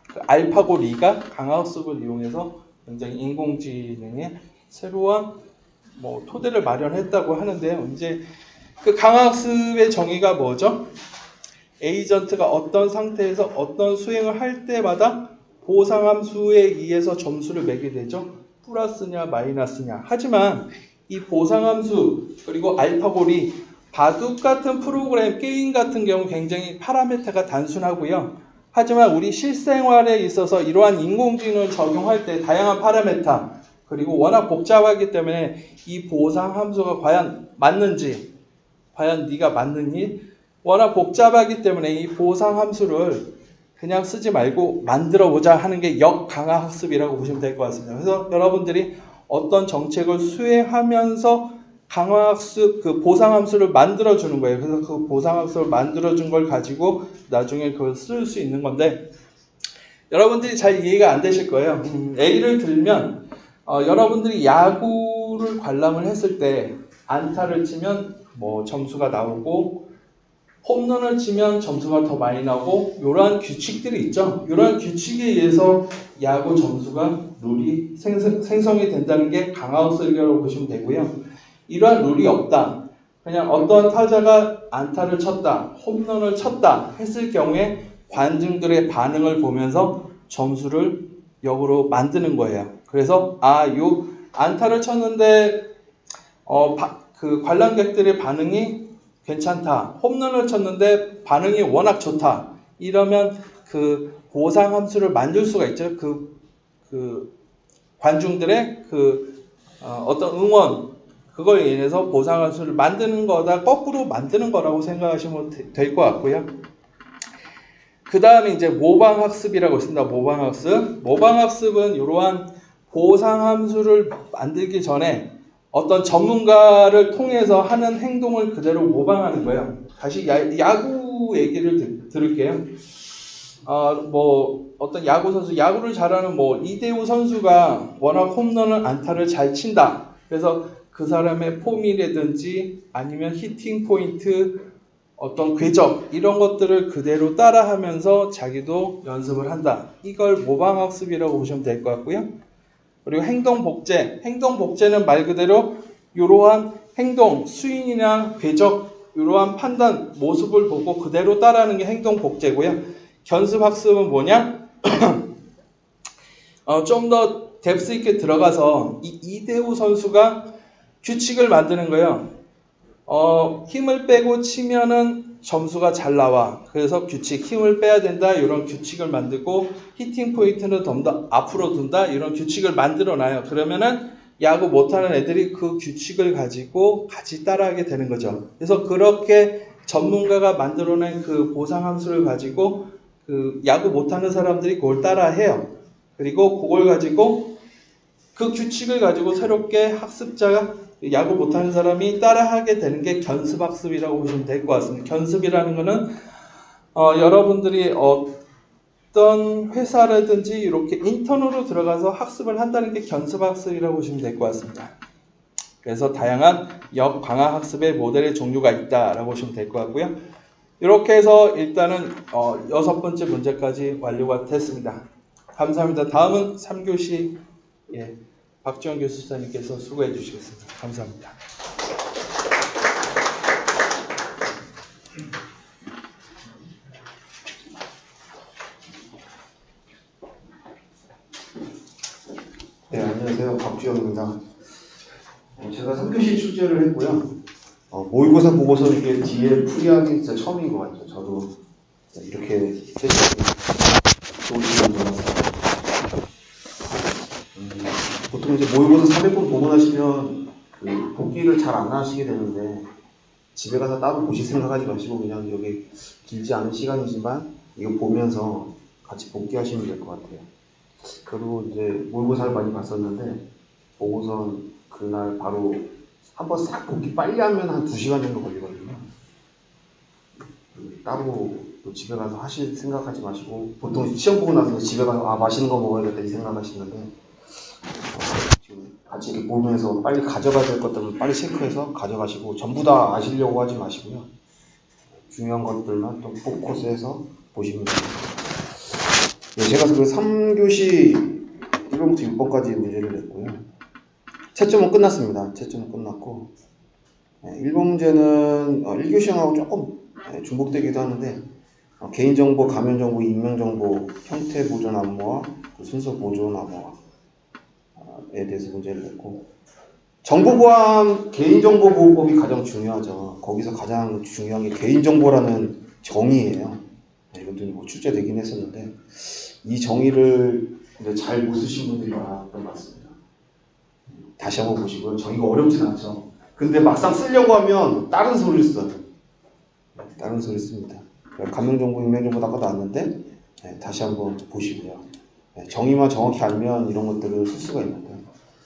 그 알파고 리가 강화학습을 이용해서 굉장히 인공지능의 새로운 뭐 토대를 마련했다고 하는데요. 이제 그 강화학습의 정의가 뭐죠? 에이전트가 어떤 상태에서 어떤 수행을 할 때마다 보상함수에 의해서 점수를 매게 되죠. 플러스냐 마이너스냐. 하지만 이 보상함수 그리고 알파고리 바둑 같은 프로그램, 게임 같은 경우 굉장히 파라미터가 단순하고요. 하지만 우리 실생활에 있어서 이러한 인공지능을 적용할 때 다양한 파라미터 그리고 워낙 복잡하기 때문에 이 보상함수가 과연 맞는지, 과연 네가 맞느니 워낙 복잡하기 때문에 이 보상함수를 그냥 쓰지 말고 만들어보자 하는 게 역강화학습이라고 보시면 될 것 같습니다. 그래서 여러분들이 어떤 정책을 수행하면서 강화학습, 그 보상함수를 만들어주는 거예요. 그래서 그 보상함수를 만들어준 걸 가지고 나중에 그걸 쓸 수 있는 건데 여러분들이 잘 이해가 안 되실 거예요. 예를 들면 여러분들이 야구를 관람을 했을 때 안타를 치면 뭐 점수가 나오고 홈런을 치면 점수가 더 많이 나오고 이러한 규칙들이 있죠. 이러한 규칙에 의해서 야구 점수가 룰이 생성이 된다는 게 강화학습이라고 보시면 되고요. 이러한 룰이 없다. 그냥 어떤 타자가 안타를 쳤다, 홈런을 쳤다 했을 경우에 관중들의 반응을 보면서 점수를 역으로 만드는 거예요. 그래서 요 안타를 쳤는데 그 관람객들의 반응이 괜찮다. 홈런을 쳤는데 반응이 워낙 좋다. 이러면 그 보상 함수를 만들 수가 있죠. 그 관중들의 그 어떤 응원 그걸 인해서 보상 함수를 만드는 거다. 거꾸로 만드는 거라고 생각하시면 될 것 같고요. 그 다음에 이제 모방학습이라고 있습니다. 모방학습. 모방학습은 이러한 보상 함수를 만들기 전에 어떤 전문가를 통해서 하는 행동을 그대로 모방하는 거예요. 다시 야구 얘기를 들을게요. 뭐 어떤 야구 선수, 야구를 잘하는 뭐 이대호 선수가 워낙 홈런을 안타를 잘 친다. 그래서 그 사람의 폼이라든지 아니면 히팅 포인트, 어떤 궤적 이런 것들을 그대로 따라하면서 자기도 연습을 한다. 이걸 모방학습이라고 보시면 될 것 같고요. 그리고 행동복제. 행동복제는 말 그대로 이러한 행동, 스윙이나 궤적, 이러한 판단, 모습을 보고 그대로 따라하는 게 행동복제고요. 견습학습은 뭐냐? 좀 더 뎁스 있게 들어가서 이대호 선수가 규칙을 만드는 거예요. 힘을 빼고 치면은 점수가 잘 나와. 그래서 규칙, 힘을 빼야 된다. 이런 규칙을 만들고 히팅 포인트는 좀 더 앞으로 둔다. 이런 규칙을 만들어 놔요. 그러면은 야구 못하는 애들이 그 규칙을 가지고 같이 따라하게 되는 거죠. 그래서 그렇게 전문가가 만들어낸 그 보상 함수를 가지고 그 야구 못하는 사람들이 그걸 따라해요. 그리고 그걸 가지고 그 규칙을 가지고 새롭게 학습자가 야구 못하는 사람이 따라하게 되는 게 견습학습이라고 보시면 될 것 같습니다. 견습이라는 거는 여러분들이 어떤 회사라든지 이렇게 인턴으로 들어가서 학습을 한다는 게 견습학습이라고 보시면 될 것 같습니다. 그래서 다양한 역방학학습의 모델의 종류가 있다라고 보시면 될 것 같고요. 이렇게 해서 일단은 6번째 문제까지 완료가 됐습니다. 감사합니다. 다음은 3교시 박지원 교수님께서 수고해 주시겠습니다. 감사합니다. 네, 안녕하세요. 박주영입니다. 제가 3교시 출제를 했고요. 모의고사 보고서 이게 뒤에 풀이하기 진짜 처음인 것 같아요. 저도 이렇게 좋은 시간 보냈어요. 보통 이제 모의고사 300번 보고 나시면 그 복기를 잘 안 하시게 되는데 집에 가서 따로 보실 생각하지 마시고 그냥 여기 길지 않은 시간이지만 이거 보면서 같이 복기하시면 될 것 같아요. 저도 이제 모의고사를 많이 봤었는데 보고선 그날 바로 한번 싹 복기 빨리 하면 한 2시간 정도 걸리거든요. 따로 또 집에 가서 하실 생각하지 마시고 보통 시험 보고 나서 집에 가서 맛있는 거 먹어야겠다 이 생각하시는데 지금 같이 이렇게 보면서 빨리 가져가야 될 것들은 빨리 체크해서 가져가시고 전부 다 아시려고 하지 마시고요. 중요한 것들만 좀 포커스해서 보시면 됩니다. 네, 제가 그 3교시 1번부터 6번까지 문제를 냈고요. 채점은 끝났습니다. 채점은 끝났고 1번 문제는 1교시형하고 조금 중복되기도 하는데 개인정보, 가면정보, 인명정보, 형태 보존 암호화, 순서 보존 암호화에 대해서 문제를 냈고 정보보안, 개인정보보호법이 가장 중요하죠. 거기서 가장 중요한 게 개인정보라는 정의예요. 이것도 뭐 출제되긴 했었는데 이 정의를 잘 못 쓰신 분들이 많았던 것 같습니다. 다시 한번 보시고요. 정의가 어렵진 않죠. 근데 막상 쓰려고 하면 다른 소리를 써요. 다른 소리를 씁니다. 감명정보, 인명정보 아까 나왔는데 다시 한번 보시고요. 정의만 정확히 알면 이런 것들을 쓸 수가 있는데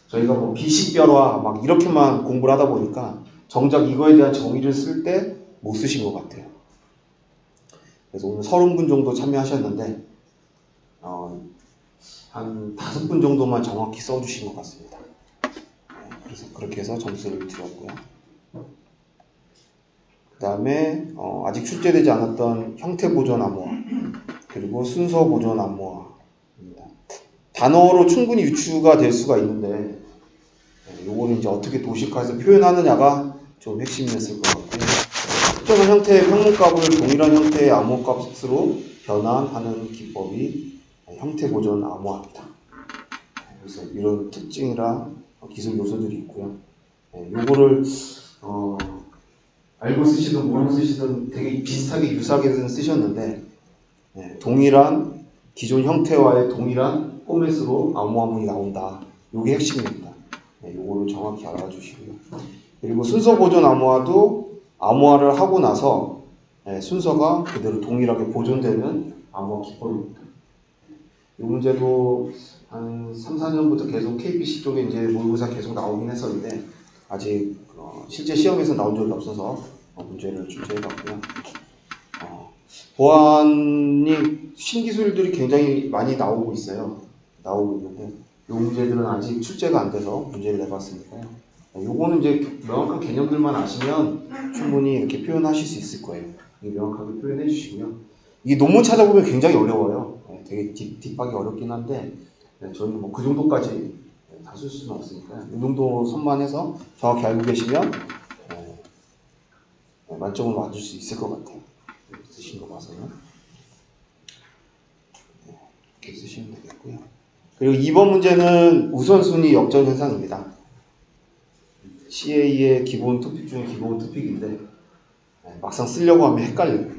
저희가 뭐 비식별화 막 이렇게만 공부를 하다 보니까 정작 이거에 대한 정의를 쓸 때 못 쓰신 것 같아요. 그래서 오늘 30분 정도 참여하셨는데 한 5분 정도만 정확히 써주신 것 같습니다. 그래서 그렇게 해서 점수를 드렸고요. 그 다음에 아직 출제되지 않았던 형태 보존 암호화 그리고 순서 보존 암호화입니다. 단어로 충분히 유추가 될 수가 있는데 요거는 이제 어떻게 도식화해서 표현하느냐가 좀 핵심이었을 것 같고요. 특정한 형태의 평문값을 동일한 형태의 암호값으로 변환하는 기법이 형태 보존 암호화입니다. 그래서 이런 특징이랑 기술 요소들이 있고요. 요거를 알고 쓰시든 모르고 쓰시든 되게 비슷하게 유사하게 쓰셨는데 동일한 기존 형태와의 동일한 포맷으로 암호화문이 나온다. 요게 핵심입니다. 요거를 정확히 알아주시고요. 그리고 순서 보존 암호화도 암호화를 하고 나서 순서가 그대로 동일하게 보존되는 암호화 기법입니다. 이 문제도 한 3, 4년부터 계속 KBC 쪽에 이제 모의고사 계속 나오긴 했었는데 아직 실제 시험에서 나온 적이 없어서 문제를 출제해봤고요. 보안이 신기술들이 굉장히 많이 나오고 있어요. 나오고 있는데 이 문제들은 아직 출제가 안 돼서 문제를 내봤으니까요. 요거는 이제 명확한 개념들만 아시면 충분히 이렇게 표현하실 수 있을 거예요. 명확하게 표현해 주시고요. 이 논문 찾아보면 굉장히 어려워요. 되게 딥하게 어렵긴 한데 저희는 뭐 그 정도까지 다 쓸 수는 없으니까 이 정도 선만해서 정확히 알고 계시면 만점을 맞을 수 있을 것 같아요. 쓰신 거 봐서는 이렇게 쓰시면 되겠고요. 그리고 2번 문제는 우선순위 역전 현상입니다. CA의 기본 토픽 중에 기본 토픽인데 막상 쓰려고 하면 헷갈려요.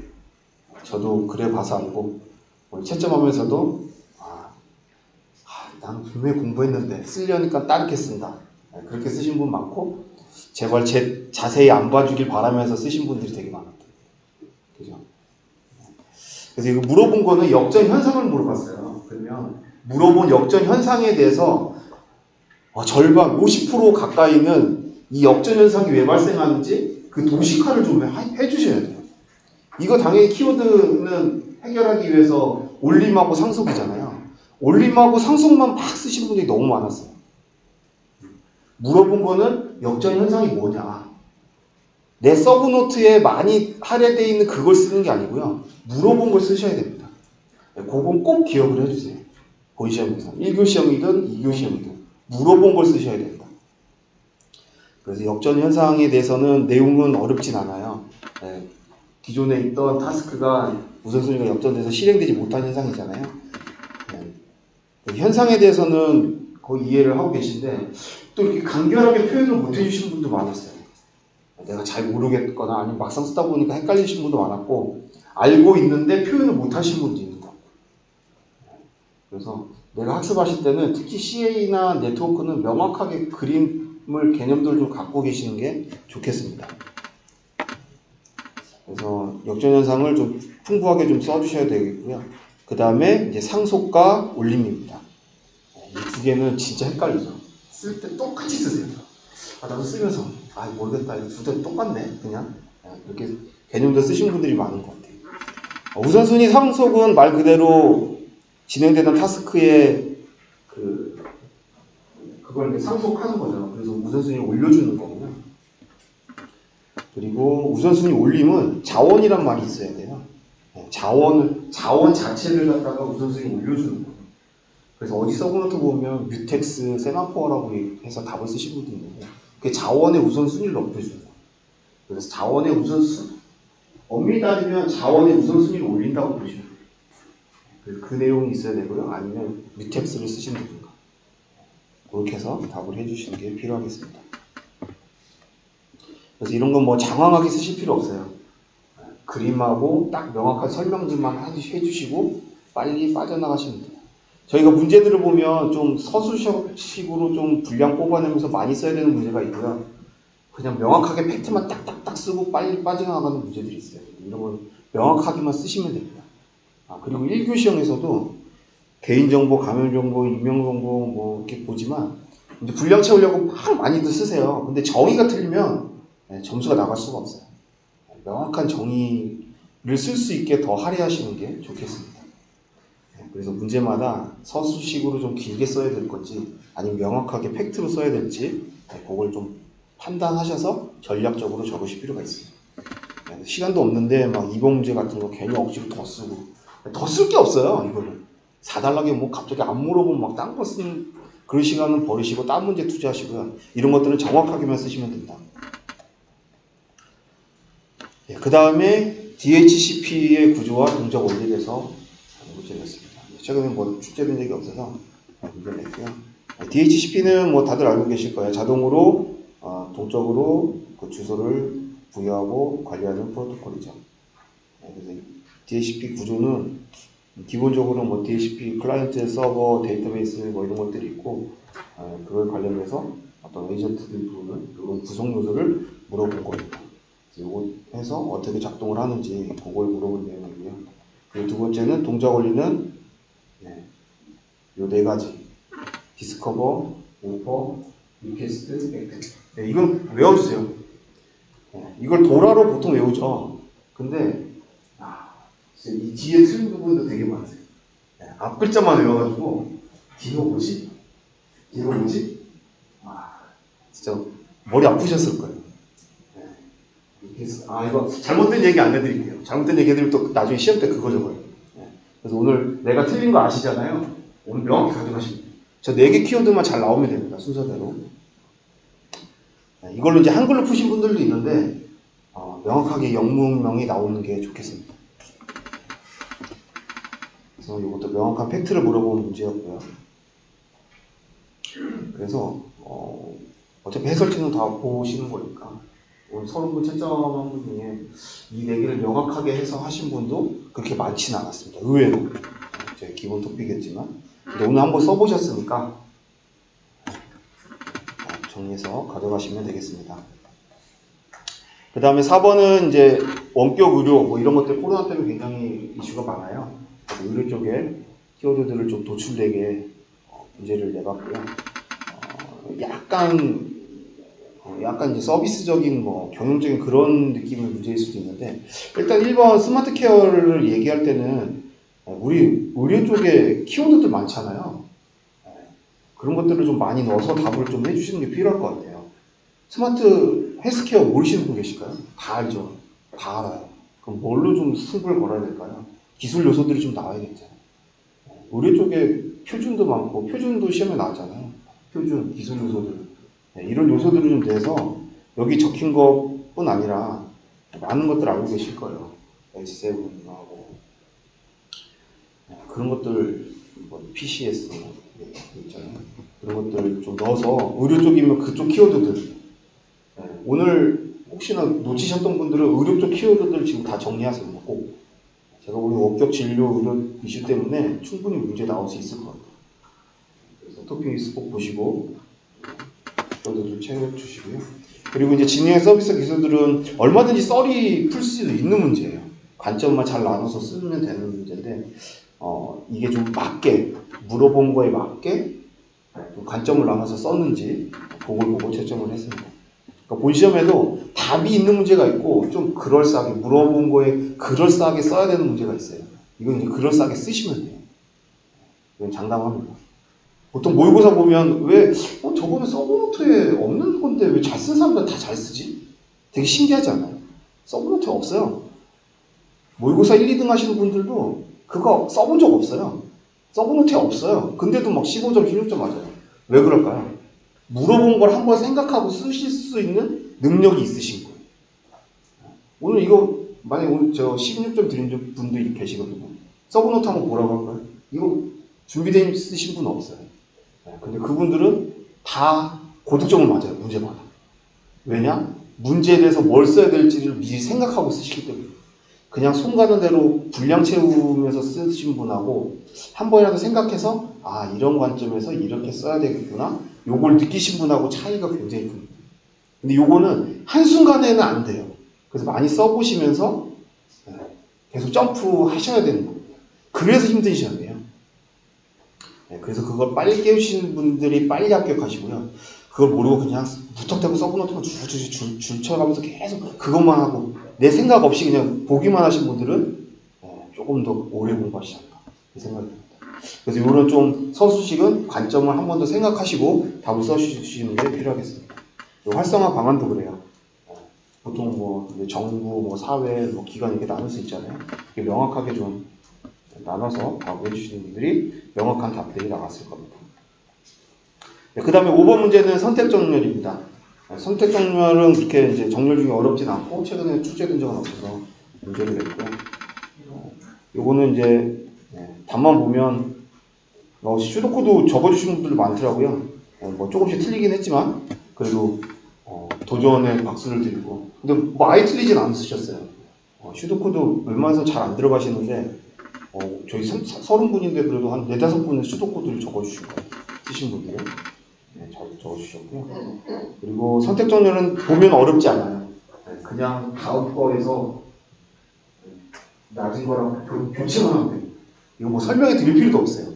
저도 그래 봐서 알고 채점하면서도 나는 분명히 공부했는데 쓰려니까 다르게 쓴다. 그렇게 쓰신 분 많고 제발 자세히 안 봐주길 바라면서 쓰신 분들이 되게 많았대요. 그죠? 그래서 이거 물어본 거는 역전 현상을 물어봤어요. 그러면 물어본 역전 현상에 대해서 절반 50% 가까이는 이 역전 현상이 왜 발생하는지 그 도식화를 좀 해주셔야 돼요. 이거 당연히 키워드는 해결하기 위해서 올림하고 상속이잖아요. 올림하고 상속만 막 쓰신 분들이 너무 많았어요. 물어본 거는 역전 현상이 뭐냐. 내 서브노트에 많이 할애되어 있는 그걸 쓰는 게 아니고요. 물어본 걸 쓰셔야 됩니다. 그건 꼭 기억을 해주세요. 본시험에서 1교 시험이든 2교 시험이든 물어본 걸 쓰셔야 됩니다. 그래서 역전 현상에 대해서는 내용은 어렵진 않아요. 기존에 있던 타스크가 우선순위가 역전돼서 실행되지 못한 현상이잖아요. 현상에 대해서는 거의 이해를 하고 계신데 또 이렇게 간결하게 표현을 못 해주신 분도 많았어요. 내가 잘 모르겠거나 아니면 막상 쓰다 보니까 헷갈리신 분도 많았고 알고 있는데 표현을 못 하신 분도 있는 것 같고. 그래서 내가 학습하실 때는 특히 CA나 네트워크는 명확하게 그림을 개념들을 좀 갖고 계시는 게 좋겠습니다. 그래서 역전현상을 좀 풍부하게 좀 써주셔야 되겠고요. 그 다음에 이제 상속과 올림입니다. 이 두 개는 진짜 헷갈리죠. 쓸 때 똑같이 쓰세요. 나도 쓰면서 모르겠다. 이 두 개 똑같네. 그냥 이렇게 개념도 쓰신 분들이 많은 것 같아요. 우선순위 상속은 말 그대로 진행되는 타스크에 그걸 상속하는 거죠. 그래서 우선순위를 올려주는 거거든요. 그리고 우선순위 올림은 자원이란 말이 있어야 돼요. 자원 자체를 갖다가 우선순위 올려주는 거예요. 그래서 어디 서브노트 보면 뮤텍스, 세마포어라고 해서 답을 쓰신 분도 있는데 그게 자원의 우선순위를 높여주는 거예요. 그래서 자원의 우선순위 엄밀히 따지면 자원의 우선순위를 올린다고 보시면 돼요. 그 내용이 있어야 되고요. 아니면 뮤텍스를 쓰신다든가 그렇게 해서 답을 해주시는 게 필요하겠습니다. 그래서 이런 건 뭐 장황하게 쓰실 필요 없어요. 그림하고 딱 명확한 설명들만 해주시고 빨리 빠져나가시면 돼요. 저희가 문제들을 보면 좀 서술식으로 좀 분량 뽑아내면서 많이 써야 되는 문제가 있고요. 그냥 명확하게 팩트만 딱딱딱 쓰고 빨리 빠져나가는 문제들이 있어요. 이런 건 명확하게만 쓰시면 됩니다. 그리고 1교 시험에서도 개인정보, 감염정보, 임명정보 뭐 이렇게 보지만 이제 분량 채우려고 막 많이들 쓰세요. 근데 정의가 틀리면 점수가 나갈 수가 없어요. 명확한 정의를 쓸 수 있게 더 할애하시는 게 좋겠습니다. 그래서 문제마다 서술식으로 좀 길게 써야 될 건지 아니면 명확하게 팩트로 써야 될지 그걸 좀 판단하셔서 전략적으로 적으실 필요가 있습니다. 시간도 없는데 막 이번 문제 같은 거 괜히 억지로 더 쓰고 더 쓸 게 없어요. 이거는 4달러게 뭐 갑자기 안 물어보면 막 딴 거 쓰는 그런 시간은 버리시고 딴 문제 투자하시고요. 이런 것들은 정확하게만 쓰시면 된다. 그 다음에 DHCP의 구조와 동작 원리에 대해서 문제 냈습니다. 최근에 뭐 출제된 적이 없어서 문제 냈고요. DHCP는 뭐 다들 알고 계실 거예요. 자동으로 동적으로 그 주소를 부여하고 관리하는 프로토콜이죠. 그래서 DHCP 구조는 기본적으로 뭐 DHCP 클라이언트, 서버, 데이터베이스 뭐 이런 것들이 있고 그걸 관련해서 어떤 에이전트들 부르는 이런 구성 요소를 물어볼 겁니다. 이거 해서 어떻게 작동을 하는지 그걸 물어볼 내용이고요. 그리고 두 번째는 동작 원리는 요 네 가지 디스커버, 오퍼, 리퀘스트, 액트 네, 이건 외워주세요. 네, 이걸 도라로 보통 외우죠. 근데 이 뒤에 틀린 부분도 되게 많아요. 네, 앞 글자만 외워가지고 뒤가 뭐지? 뒤가 뭐지? 진짜 머리 아프셨을 거예요. 네. 이거 잘못된 얘기 안 해드릴게요. 잘못된 얘기 해드리면 또 나중에 시험 때 그거 적어요. 네. 그래서 오늘 내가 틀린 거 아시잖아요. 오늘 명확히 가져가시면 돼요. 저 4개 키워드만 잘 나오면 됩니다. 순서대로. 네, 이걸로 이제 한글로 푸신 분들도 있는데 명확하게 영문명이 나오는 게 좋겠습니다. 그래서 이것도 명확한 팩트를 물어보는 문제였고요. 그래서 어차피 해설지는 다 보시는 거니까 오늘 30분 채점한 분 중에 이 4개를 명확하게 해서 하신 분도 그렇게 많지는 않았습니다. 의외로. 제 기본 토픽이겠지만 근데 오늘 한번 써보셨으니까 정리해서 가져가시면 되겠습니다. 그 다음에 4번은 이제 원격 의료 뭐 이런 것들 코로나 때문에 굉장히 이슈가 많아요. 의료 쪽에 키워드들을 좀 도출되게 문제를 내봤고요. 약간 이제 서비스적인 뭐 경영적인 그런 느낌의 문제일 수도 있는데 일단 1번 스마트 케어를 얘기할 때는 우리 의료 쪽에 키워드들 많잖아요. 그런 것들을 좀 많이 넣어서 답을 좀 해주시는 게 필요할 것 같아요. 스마트 헬스케어 모르시는 분 계실까요? 다 알죠. 다 알아요. 그럼 뭘로 좀 승부를 걸어야 될까요? 기술 요소들이 좀 나와야겠죠. 의료 쪽에 표준도 많고 표준도 시험에 나왔잖아요. 표준, 기술 요소들. 이런 요소들을 좀 내서 여기 적힌 것뿐 아니라 많은 것들 알고 계실 거예요. H7하고 그런 것들 PCS 있잖아요. 그런 것들 좀 넣어서 의료 쪽이면 그쪽 키워드들 오늘 혹시나 놓치셨던 분들은 의료 쪽 키워드들 지금 다 정리하세요. 꼭 제가 오늘 원격 진료 의료 이슈 때문에 충분히 문제 나올 수 있을 것 같아요. 그래서 토픽 꼭 보시고 키워드들 채워주시고요. 그리고 이제 진행 서비스 기술들은 얼마든지 썰이 풀 수도 있는 문제예요. 관점만 잘 나눠서 쓰면 되는 문제인데 이게 좀 맞게 물어본 거에 맞게 관점을 나눠서 썼는지 그걸 보고 채점을 했습니다. 그러니까 본 시험에도 답이 있는 문제가 있고 좀 그럴싸하게 물어본 거에 그럴싸하게 써야 되는 문제가 있어요. 이건 이제 그럴싸하게 쓰시면 돼요. 이건 장담합니다. 보통 모의고사 보면 왜 저거는 서브노트에 없는 건데 왜 잘 쓴 사람들 다 잘 쓰지? 되게 신기하지 않아요? 서브노트에 없어요. 모의고사 1, 2등 하시는 분들도 그거 써본 적 없어요. 서브노트에 없어요. 근데도 막 15점, 16점 맞아요. 왜 그럴까요? 물어본 걸 한번 생각하고 쓰실 수 있는 능력이 있으신 거예요. 오늘 이거 만약에 오늘 저 16점 드린 분도 계시거든요. 서브노트 한번 보라고 할까요? 이거 준비되어 있으신 분 없어요. 근데 그분들은 다 고득점을 맞아요. 문제마다. 왜냐? 문제에 대해서 뭘 써야 될지를 미리 생각하고 쓰시기 때문에. 그냥 손 가는 대로 분량 채우면서 쓰신 분하고 한 번이라도 생각해서 이런 관점에서 이렇게 써야 되겠구나. 요걸 느끼신 분하고 차이가 굉장히 큽니다. 근데 요거는 한순간에는 안 돼요. 그래서 많이 써보시면서 계속 점프 하셔야 되는 겁니다. 그래서 힘든 시험이에요. 그래서 그걸 빨리 깨우시는 분들이 빨리 합격하시고요. 그걸 모르고 그냥 무턱대고 서브노트만 줄 쳐가면서 계속 그것만 하고 내 생각 없이 그냥 보기만 하신 분들은 조금 더 오래 공부하시지 않나 이 생각이 듭니다. 그래서 이런 좀 서술식은 관점을 한 번 더 생각하시고 답을 써주시는 게 필요하겠습니다. 활성화 방안도 그래요. 보통 뭐 정부, 뭐 사회, 뭐 기관 이렇게 나눌 수 있잖아요. 이게 명확하게 좀 나눠서 답을 해주시는 분들이 명확한 답들이 나왔을 겁니다. 그 다음에 5번 문제는 선택 정렬입니다. 선택 정렬은 그렇게 이제 정렬 중에 어렵진 않고 최근에 출제된 적은 없어서 문제를 냈고요. 요거는 이제 답만 보면 슈도코도 적어주신 분들 많더라고요. 뭐 조금씩 틀리긴 했지만 그래도 도전에 박수를 드리고 근데 뭐 아예 틀리진 않으셨어요. 슈도코도 웬만해서 잘 안 들어가시는데 저희 30분인데 그래도 한 4, 5분의 슈도코드를 적어주신 거예요. 쓰신 분들은 잘 적어주셨고요. 그리고 선택 정렬은 보면 어렵지 않아요. 그냥 다음 거에서 낮은 거랑 교체만 하면 돼요. 이거 뭐 설명해 드릴 필요도 없어요.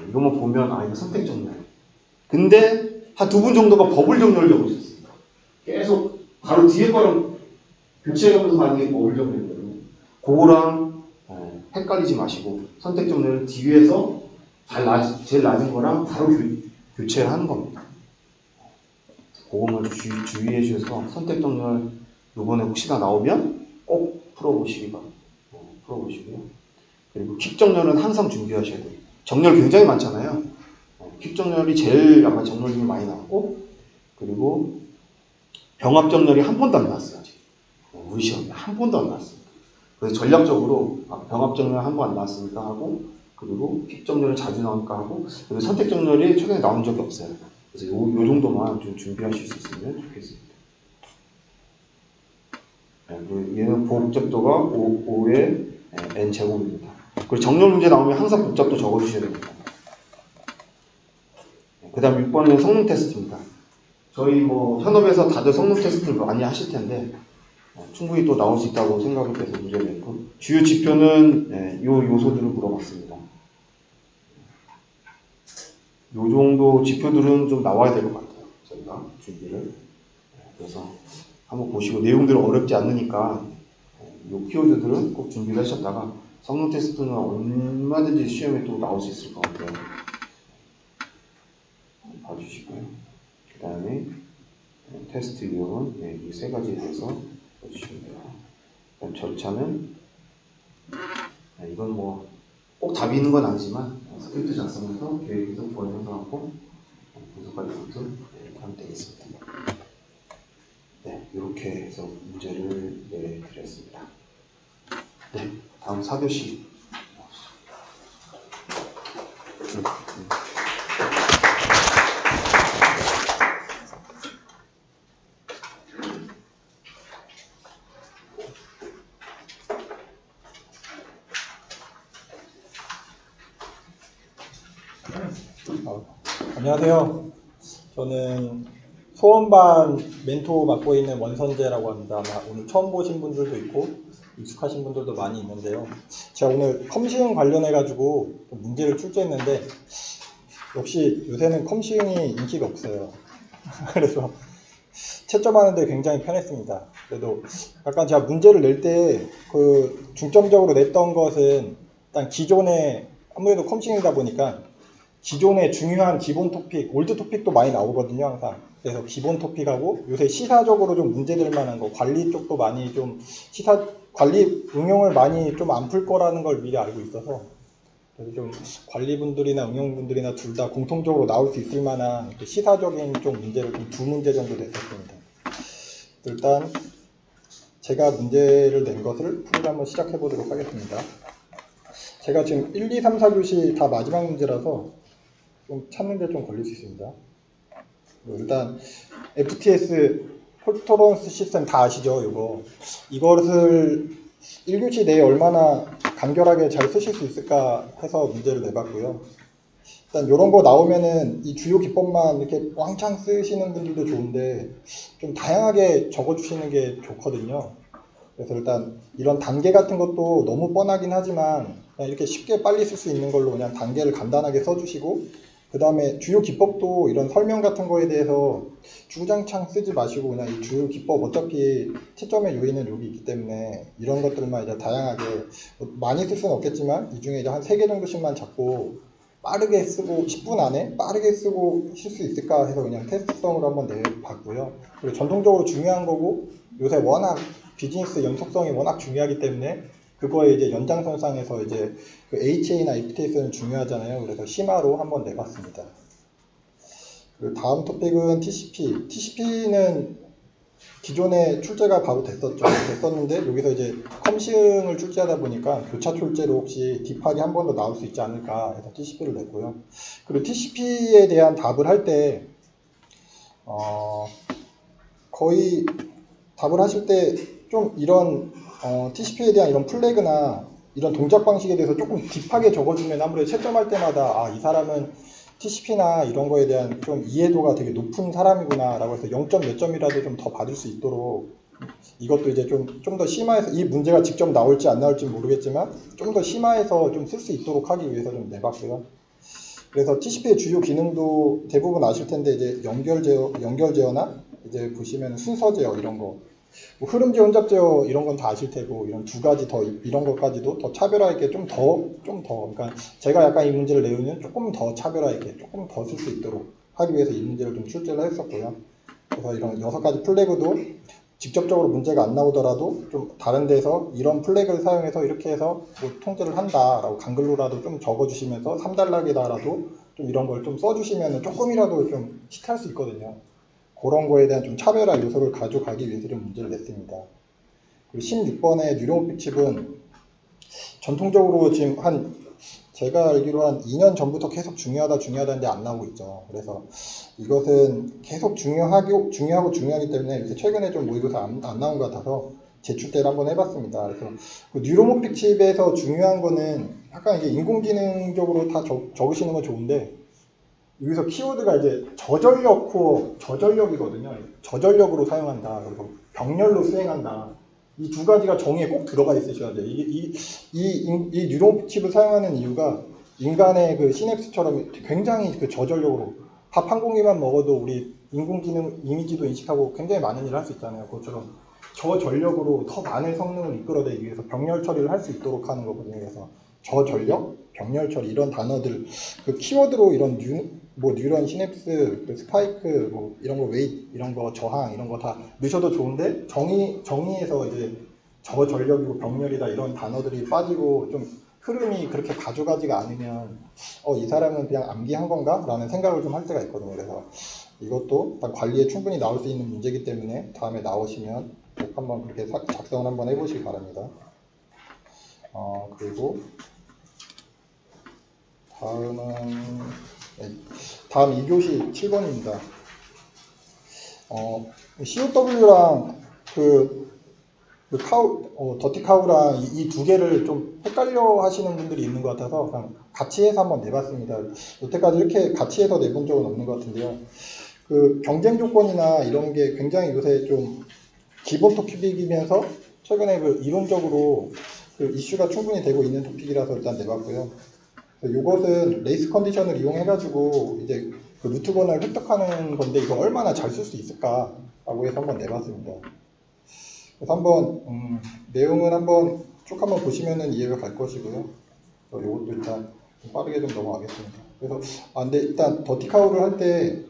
이것만 보면 이거 선택 정렬. 근데 한 2분 정도가 버블 정렬을 적으셨습니다. 계속 바로 뒤에 거랑 교체하면서 가는 게 어울려 보이는 거예요. 그거랑 헷갈리지 마시고 선택 정렬을 뒤에서 제일 낮은 거랑 바로 교체를 하는 겁니다. 그것만 주의해 주셔서 선택 정렬 이번에 혹시나 나오면 꼭 풀어보시고요. 그리고 킥 정렬은 항상 준비하셔야 돼요. 정렬 굉장히 많잖아요. 킥 정렬이 제일 아마 정렬 중에 많이 나왔고, 그리고 병합 정렬이 한 번도 안 나왔어요. 아직. 우리 시험에 한 번도 안 나왔어요. 그래서 전략적으로 병합 정렬 한 번 안 나왔으니까 하고, 그리고 킥 정렬은 자주 나올까 하고, 그리고 선택 정렬이 최근에 나온 적이 없어요. 그래서 요 정도만 좀 준비하실 수 있으면 좋겠습니다. 얘는 복잡도가 5의 n 제곱입니다. 그리고 정렬 문제 나오면 항상 복잡도 적어주셔야 됩니다. 그 다음 6번은 성능 테스트입니다. 저희 현업에서 다들 성능 테스트를 많이 하실 텐데 충분히 또 나올 수 있다고 생각을 해서 문제를 냈고, 주요 지표는 요 요소들을 물어봤습니다. 요 정도 지표들은 좀 나와야 될 것 같아요. 저희가 준비를. 그래서 한번 보시고 내용들은 어렵지 않으니까 요 키워드들은 꼭 준비를 하셨다가 성능 테스트는 얼마든지 시험에 또 나올 수 있을 것 같아요. 봐주시고요. 그 다음에 테스트 유형은 이 세 가지에 대해서 봐주시면 돼요. 그다음 절차는 이건 꼭 답이 있는 건 아니지만 스크립트 작성해서 계획 해석, 보안 형성하고 분석까지 이렇게 하면 되겠습니다. 네, 이렇게 해서 문제를 내드렸습니다. 네, 다음 4교시. 안녕하세요. 저는 소원반 멘토 맡고 있는 원선재라고 합니다. 아마 오늘 처음 보신 분들도 있고 익숙하신 분들도 많이 있는데요. 제가 오늘 컴시응 관련해가지고 문제를 출제했는데 역시 요새는 컴시응이 인기가 없어요. 그래서 채점하는데 굉장히 편했습니다. 그래도 약간 제가 문제를 낼 때 중점적으로 냈던 것은 일단 기존에 아무래도 컴시응이다 보니까 기존의 중요한 기본 토픽, 올드 토픽도 많이 나오거든요, 항상. 그래서 기본 토픽하고 요새 시사적으로 좀 문제될 만한 거, 관리 쪽도 많이 좀 관리 응용을 많이 좀 안 풀 거라는 걸 미리 알고 있어서 그래서 좀 관리분들이나 응용분들이나 둘 다 공통적으로 나올 수 있을 만한 시사적인 좀 문제를 좀 2문제 정도 냈었습니다. 일단 제가 문제를 낸 것을 풀이를 한번 시작해 보도록 하겠습니다. 제가 지금 1, 2, 3, 4교시 다 마지막 문제라서 좀 찾는데 좀 걸릴 수 있습니다. 일단 FTS 폴토런스 시스템 다 아시죠? 이것을 1교시 내에 얼마나 간결하게 잘 쓰실 수 있을까 해서 문제를 내봤고요. 일단 이런 거 나오면은 이 주요 기법만 이렇게 왕창 쓰시는 분들도 좋은데 좀 다양하게 적어주시는 게 좋거든요. 그래서 일단 이런 단계 같은 것도 너무 뻔하긴 하지만 그냥 이렇게 쉽게 빨리 쓸 수 있는 걸로 그냥 단계를 간단하게 써주시고, 그 다음에 주요 기법도 이런 설명 같은 거에 대해서 주구장창 쓰지 마시고 그냥 이 주요 기법 어차피 채점의 요인은 여기 있기 때문에 이런 것들만 이제 다양하게 많이 쓸 수는 없겠지만 이 중에 이제 한 3개 정도씩만 잡고 빠르게 쓰고 10분 안에 빠르게 쓰고 쉴 수 있을까 해서 그냥 테스트성으로 한번 내봤고요. 그리고 전통적으로 중요한 거고 요새 워낙 비즈니스 연속성이 워낙 중요하기 때문에 그거에 이제 연장선상에서 이제 그 HA나 FTS는 중요하잖아요. 그래서 심화로 한번 내봤습니다. 그리고 다음 토픽은 TCP. TCP는 기존에 출제가 바로 됐었는데 여기서 이제 컴시응을 출제하다 보니까 교차 출제로 혹시 딥하게 한 번 더 나올 수 있지 않을까 해서 TCP를 냈고요. 그리고 TCP에 대한 답을 할 때 거의 답을 하실 때 좀 이런 TCP에 대한 이런 플래그나 이런 동작 방식에 대해서 조금 딥하게 적어주면 아무래도 채점할 때마다 이 사람은 TCP나 이런 거에 대한 좀 이해도가 되게 높은 사람이구나 라고 해서 0점 몇 점이라도 좀 더 받을 수 있도록 이것도 이제 좀 더 심화해서 이 문제가 직접 나올지 안 나올지 모르겠지만 좀 더 심화해서 좀 쓸 수 있도록 하기 위해서 좀 내봤고요. 그래서 TCP의 주요 기능도 대부분 아실 텐데 이제 연결 제어나 이제 보시면 순서 제어 이런 거, 뭐 흐름 제어, 혼잡 제어 이런 건 다 아실 테고, 이런 두 가지 더 이런 것까지도 더 차별화 있게 좀 더 그러니까 제가 약간 이 문제를 내우면 조금 더 차별화 있게 조금 더 쓸 수 있도록 하기 위해서 이 문제를 좀 출제를 했었고요. 그래서 이런 6가지 플래그도 직접적으로 문제가 안 나오더라도 좀 다른 데서 이런 플래그를 사용해서 이렇게 해서 뭐 통제를 한다라고 강글로라도 좀 적어주시면서 3단락에다라도 좀 이런 걸 좀 써주시면 조금이라도 좀 히트할 수 있거든요. 그런 거에 대한 좀 차별화 요소를 가져가기 위해서 좀 문제를 냈습니다. 그리고 16번의 뉴로모픽 칩은 전통적으로 지금 제가 알기로 한 2년 전부터 계속 중요하다는데 안 나오고 있죠. 그래서 이것은 계속 중요하고 중요하기 때문에 요새 최근에 좀 모의고사 안 나온 것 같아서 제출 때를 한번 해봤습니다. 그래서 그 뉴로모픽 칩에서 중요한 거는 약간 이게 인공지능적으로 다 적으시는 건 좋은데, 여기서 키워드가 이제 저전력 코어, 저전력이거든요. 저전력으로 사용한다. 그리고 병렬로 수행한다. 이 두 가지가 정의에 꼭 들어가 있으셔야 돼요. 이 뉴런 칩을 사용하는 이유가 인간의 그 시냅스처럼 굉장히 그 저전력으로 밥 한 공기만 먹어도 우리 인공지능 이미지도 인식하고 굉장히 많은 일을 할 수 있잖아요. 그것처럼 저전력으로 더 많은 성능을 이끌어내기 위해서 병렬 처리를 할 수 있도록 하는 거거든요. 그래서 저전력, 병렬 처리 이런 단어들 그 키워드로 이런 뉴런 시냅스, 그 스파이크, 뭐 이런 거 웨이트, 이런 거 저항 이런 거 다 넣으셔도 좋은데 정의에서 이제 저전력이고 병렬이다 이런 단어들이 빠지고 좀 흐름이 그렇게 가져가지가 않으면 이 사람은 그냥 암기한 건가? 라는 생각을 좀 할 때가 있거든요. 그래서 이것도 관리에 충분히 나올 수 있는 문제이기 때문에 다음에 나오시면 꼭 한번 그렇게 작성을 한번 해보시기 바랍니다. 그리고 다음 2교시 7번입니다. COW랑 더티 카우랑 이 두 개를 좀 헷갈려 하시는 분들이 있는 것 같아서 그냥 같이 해서 한번 내봤습니다. 여태까지 이렇게 같이 해서 내본 적은 없는 것 같은데요. 그 경쟁 조건이나 이런 게 굉장히 요새 좀 기본 토픽이면서 최근에 그 이론적으로 그 이슈가 충분히 되고 있는 토픽이라서 일단 내봤고요. 이것은 레이스 컨디션을 이용해가지고 이제 그 루트건을 획득하는 건데 이거 얼마나 잘 쓸 수 있을까라고 해서 한번 내봤습니다. 그래서 한번 내용은 한번 쭉 한번 보시면은 이해가 갈 것이고요. 이것도 일단 좀 빠르게 좀 넘어가겠습니다. 그래서 근데 일단 더티카우를 할 때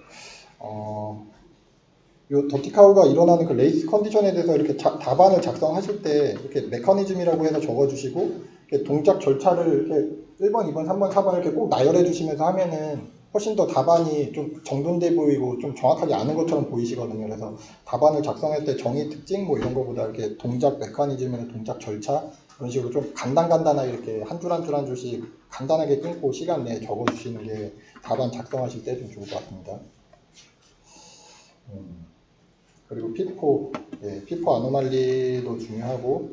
요 더티카우가 일어나는 그 레이스 컨디션에 대해서 이렇게 답안을 작성하실 때 이렇게 메커니즘이라고 해서 적어주시고 이렇게 동작 절차를 이렇게 1번, 2번, 3번, 4번 이렇게 꼭 나열해 주시면서 하면은 훨씬 더 답안이 좀 정돈돼 보이고 좀 정확하지 않은 것처럼 보이시거든요. 그래서 답안을 작성할 때 정의 특징 뭐 이런 거보다 이렇게 동작 메커니즘이나 동작 절차 그런 식으로 좀 간단하게 이렇게 한 줄 한 줄 한 줄씩 간단하게 끊고 시간 내에 적어 주시는 게 답안 작성하실 때 좀 좋을 것 같습니다. 그리고 피포 아노말리도 중요하고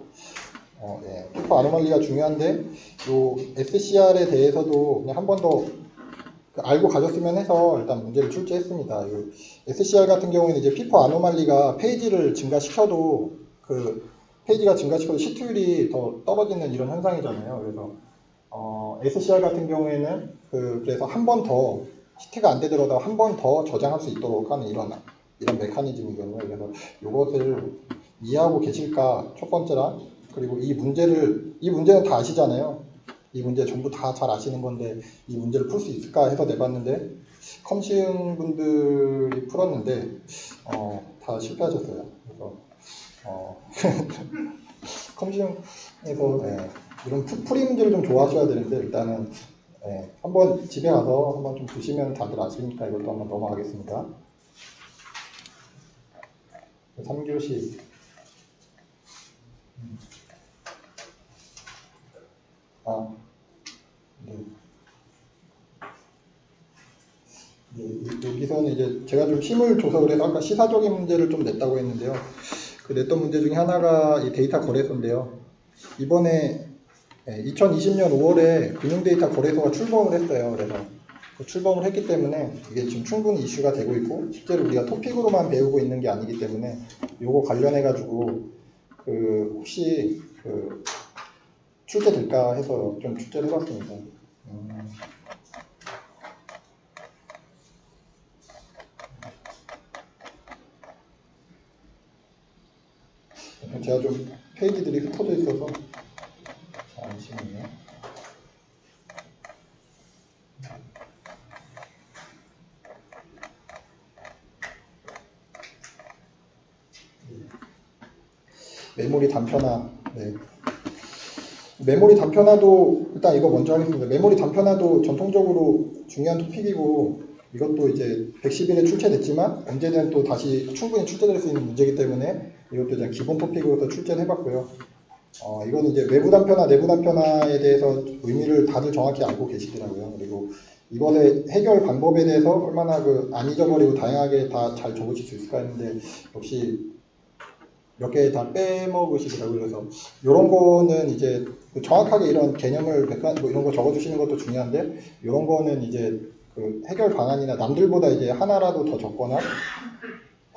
피포 아노말리가 중요한데 요 SCR에 대해서도 그냥 한 번 더 알고 가셨으면 해서 일단 문제를 출제했습니다. SCR 같은 경우에는 이제 피포 아노말리가 페이지가 증가시켜도 시트율이 더 떨어지는 이런 현상이잖아요. 그래서 SCR 같은 경우에는 그래서 한 번 더 히트가 안 되더라도 한 번 더 저장할 수 있도록 하는 이런 메커니즘이거든요. 그래서 이것을 이해하고 계실까 첫 번째랑, 그리고 이 문제는 다 아시잖아요. 이 문제 전부 다 잘 아시는 건데 이 문제를 풀 수 있을까 해서 내봤는데 컴시은 분들이 풀었는데 다 실패하셨어요. 그래서 컴시은에서 이런 풀이 문제를 좀 좋아하셔야 되는데 일단은 한번 집에 가서 한번 좀 보시면 다들 아시니까 이것도 한번 넘어가겠습니다. 3교시 여기서는 이제 제가 좀 힘을 줘서 그래서 아까 시사적인 문제를 좀 냈다고 했는데요. 그 냈던 문제 중에 하나가 이 데이터 거래소인데요. 이번에 2020년 5월에 금융데이터 거래소가 출범을 했어요. 그래서 그 출범을 했기 때문에 이게 지금 충분히 이슈가 되고 있고 실제로 우리가 토픽으로만 배우고 있는 게 아니기 때문에 요거 관련해 가지고 혹시 출제될까 해서 좀 출제를 해봤습니다. 제가 좀 페이지들이 흩어져 있어서 잠시만요. 메모리 단편화. 네. 메모리 단편화도 일단 이거 먼저 하겠습니다. 메모리 단편화도 전통적으로 중요한 토픽이고 이것도 이제 110일에 출제됐지만 언제든 또 다시 충분히 출제될 수 있는 문제이기 때문에 이것도 이제 기본 토픽으로서 출제를 해봤고요. 이건 이제 외부 단편화, 내부 단편화에 대해서 의미를 다들 정확히 알고 계시더라고요. 그리고 이번에 해결 방법에 대해서 얼마나 안 잊어버리고 다양하게 다 잘 적으실 수 있을까 했는데 역시 몇 개 다 빼먹으시더라고요. 그래서 이런 거는 이제 정확하게 이런 개념을 뭐 이런 거 적어주시는 것도 중요한데 이런 거는 이제 그 해결 방안이나 남들보다 이제 하나라도 더 적거나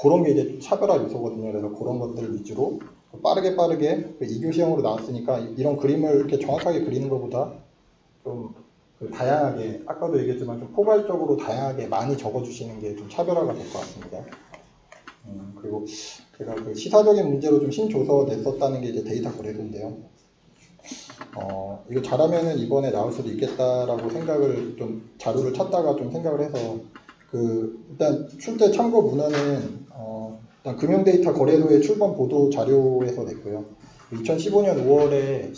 그런 게 이제 차별화 요소거든요. 그래서 그런 것들 위주로 빠르게 2교시형으로 나왔으니까 이런 그림을 이렇게 정확하게 그리는 것보다 좀 다양하게 아까도 얘기했지만 좀 포괄적으로 다양하게 많이 적어주시는 게 좀 차별화가 될 것 같습니다. 그리고 제가 그 시사적인 문제로 좀 힘줘서 냈었다는 게 이제 데이터 거래소인데요. 이거 잘하면은 이번에 나올 수도 있겠다라고 생각을 좀 자료를 찾다가 좀 생각을 해서 일단 출제 참고 문헌은 일단 금융 데이터 거래소의 출범 보도 자료에서 냈고요. 2015년 5월에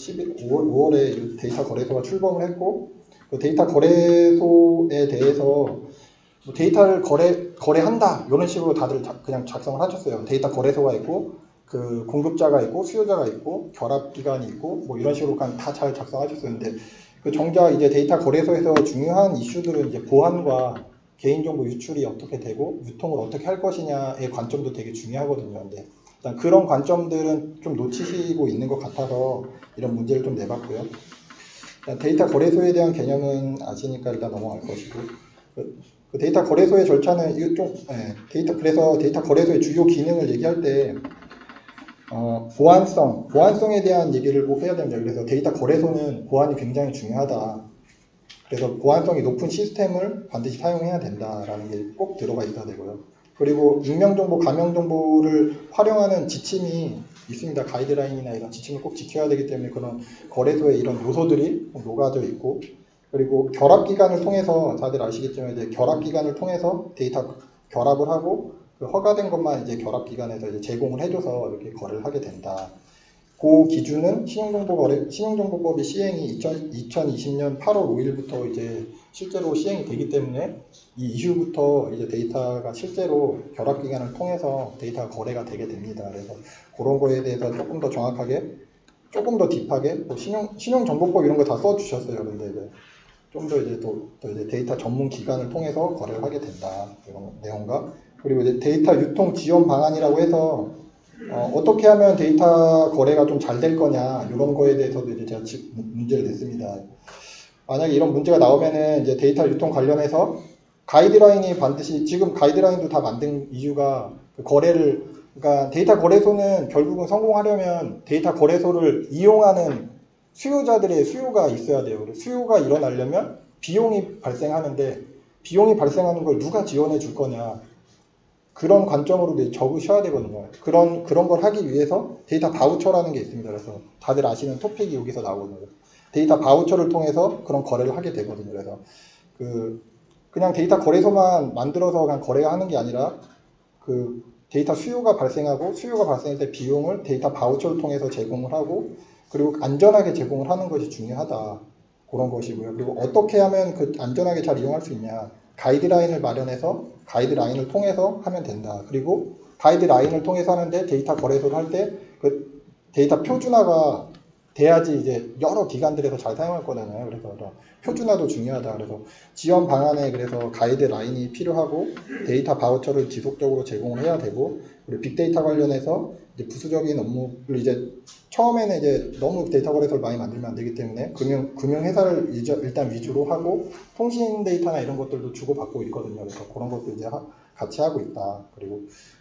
데이터 거래소가 출범을 했고 그 데이터 거래소에 대해서 뭐 데이터를 거래한다 이런 식으로 다들 그냥 작성을 하셨어요. 데이터 거래소가 있고 그 공급자가 있고 수요자가 있고 결합기관이 있고 뭐 이런 식으로 다 잘 작성하셨었는데 그 정작 이제 데이터 거래소에서 중요한 이슈들은 이제 보안과 개인정보 유출이 어떻게 되고 유통을 어떻게 할 것이냐의 관점도 되게 중요하거든요. 근데 일단 그런 관점들은 좀 놓치시고 있는 것 같아서 이런 문제를 좀 내봤고요. 일단 데이터 거래소에 대한 개념은 아시니까 일단 넘어갈 것이고 그 데이터 거래소의 절차는 이거 좀 그래서 데이터 거래소의 주요 기능을 얘기할 때 보안성에 대한 얘기를 꼭 해야 됩니다. 그래서 데이터 거래소는 보안이 굉장히 중요하다. 그래서 보안성이 높은 시스템을 반드시 사용해야 된다라는 게 꼭 들어가 있어야 되고요. 그리고 익명정보, 가명정보를 활용하는 지침이 있습니다. 가이드라인이나 이런 지침을 꼭 지켜야 되기 때문에 그런 거래소에 이런 요소들이 녹아져 있고 그리고 결합기관을 통해서 다들 아시겠지만 이제 결합기관을 통해서 데이터 결합을 하고 그 허가된 것만 이제 결합기관에서 이제 제공을 해줘서 이렇게 거래를 하게 된다. 그 기준은 신용정보법이 시행이 2020년 8월 5일부터 이제 실제로 시행이 되기 때문에 이 이후부터 이제 데이터가 실제로 결합기관을 통해서 데이터가 거래가 되게 됩니다. 그래서 그런 거에 대해서 조금 더 정확하게, 조금 더 딥하게 뭐 신용정보법 이런 거 다 써주셨어요. 그런데 이제 좀 더 이제 또 이제 데이터 전문 기관을 통해서 거래를 하게 된다. 이런 내용과 그리고 이제 데이터 유통 지원 방안이라고 해서 어떻게 하면 데이터 거래가 좀 잘 될 거냐 이런 거에 대해서도 이제 제가 문제를 냈습니다. 만약에 이런 문제가 나오면은 이제 데이터 유통 관련해서 가이드라인이 반드시 지금 가이드라인도 다 만든 이유가 그 그러니까 데이터 거래소는 결국은 성공하려면 데이터 거래소를 이용하는 수요자들의 수요가 있어야 돼요. 수요가 일어나려면 비용이 발생하는데 비용이 발생하는 걸 누가 지원해 줄 거냐 그런 관점으로 적으셔야 되거든요. 그런 걸 하기 위해서 데이터 바우처라는 게 있습니다. 그래서 다들 아시는 토픽이 여기서 나오거든요. 데이터 바우처를 통해서 그런 거래를 하게 되거든요. 그래서 그냥 데이터 거래소만 만들어서 그냥 거래가 하는 게 아니라 그 데이터 수요가 발생하고 수요가 발생할 때 비용을 데이터 바우처를 통해서 제공을 하고 그리고 안전하게 제공을 하는 것이 중요하다. 그런 것이고요. 그리고 어떻게 하면 그 안전하게 잘 이용할 수 있냐. 가이드라인을 마련해서 가이드라인을 통해서 하면 된다. 그리고 가이드라인을 통해서 하는데 데이터 거래소를 할 때 그 데이터 표준화가 돼야지 이제 여러 기관들에서 잘 사용할 거잖아요. 그래서 표준화도 중요하다. 그래서 지원 방안에 그래서 가이드라인이 필요하고 데이터 바우처를 지속적으로 제공을 해야 되고 그리고 빅데이터 관련해서 이제 부수적인 업무를 이제 처음에는 이제 너무 데이터 거래소를 많이 만들면 안 되기 때문에 금융회사를 일단 위주로 하고 통신 데이터나 이런 것들도 주고받고 있거든요. 그래서 그런 것도 이제 같이 하고 있다.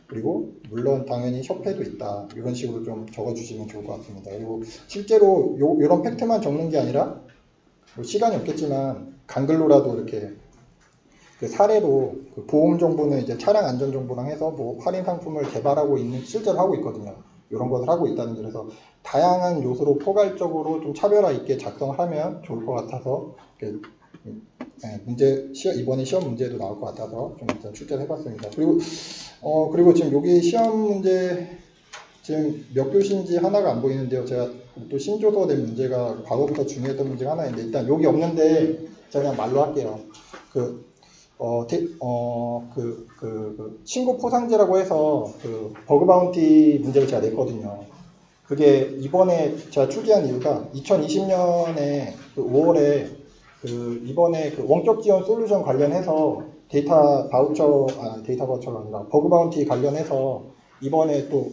그리고 물론 당연히 협회도 있다. 이런 식으로 좀 적어주시면 좋을 것 같습니다. 그리고 실제로 이런 팩트만 적는 게 아니라 뭐 시간이 없겠지만 간글로라도 이렇게 그 사례로 그 보험 정보는 이제 차량 안전 정보랑 해서 뭐 할인 상품을 개발하고 있는 실제로 하고 있거든요. 이런 것을 하고 있다는 점. 그래서 다양한 요소로 포괄적으로 좀 차별화 있게 작성하면 좋을 것 같아서 이번에 시험 문제도 나올 것 같아서 좀 일단 출제를 해봤습니다. 그리고 지금 여기 시험 문제 지금 몇 교시인지 하나가 안 보이는데요. 제가 또 신조서 된 문제가 과거부터 중요했던 문제가 하나 있는데 일단 여기 없는데 제가 그냥 말로 할게요. 신고 포상제라고 해서 그 버그 바운티 문제를 제가 냈거든요. 그게 이번에 제가 출제한 이유가 2020년에 5월에 이번에 원격 지원 솔루션 관련해서 데이터 바우처가 아니라 버그 바운티 관련해서 이번에 또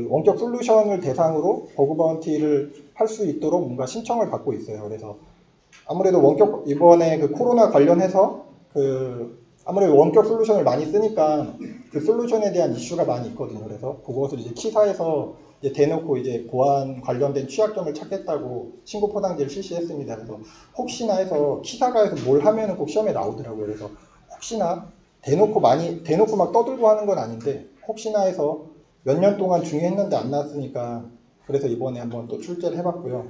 원격 솔루션을 대상으로 버그 바운티를 할 수 있도록 뭔가 신청을 받고 있어요. 그래서 아무래도 이번에 코로나 관련해서 아무래도 원격 솔루션을 많이 쓰니까 그 솔루션에 대한 이슈가 많이 있거든요. 그래서 그것을 이제 키사에서 이제 대놓고 이제 보안 관련된 취약점을 찾겠다고 신고 포상제를 실시했습니다. 그래서 혹시나 해서 키사가 해서 뭘 하면은 꼭 시험에 나오더라고요. 그래서 혹시나 대놓고 막 떠들고 하는 건 아닌데 혹시나 해서 몇 년 동안 중요했는데 안 나왔으니까 그래서 이번에 한번 또 출제를 해봤고요.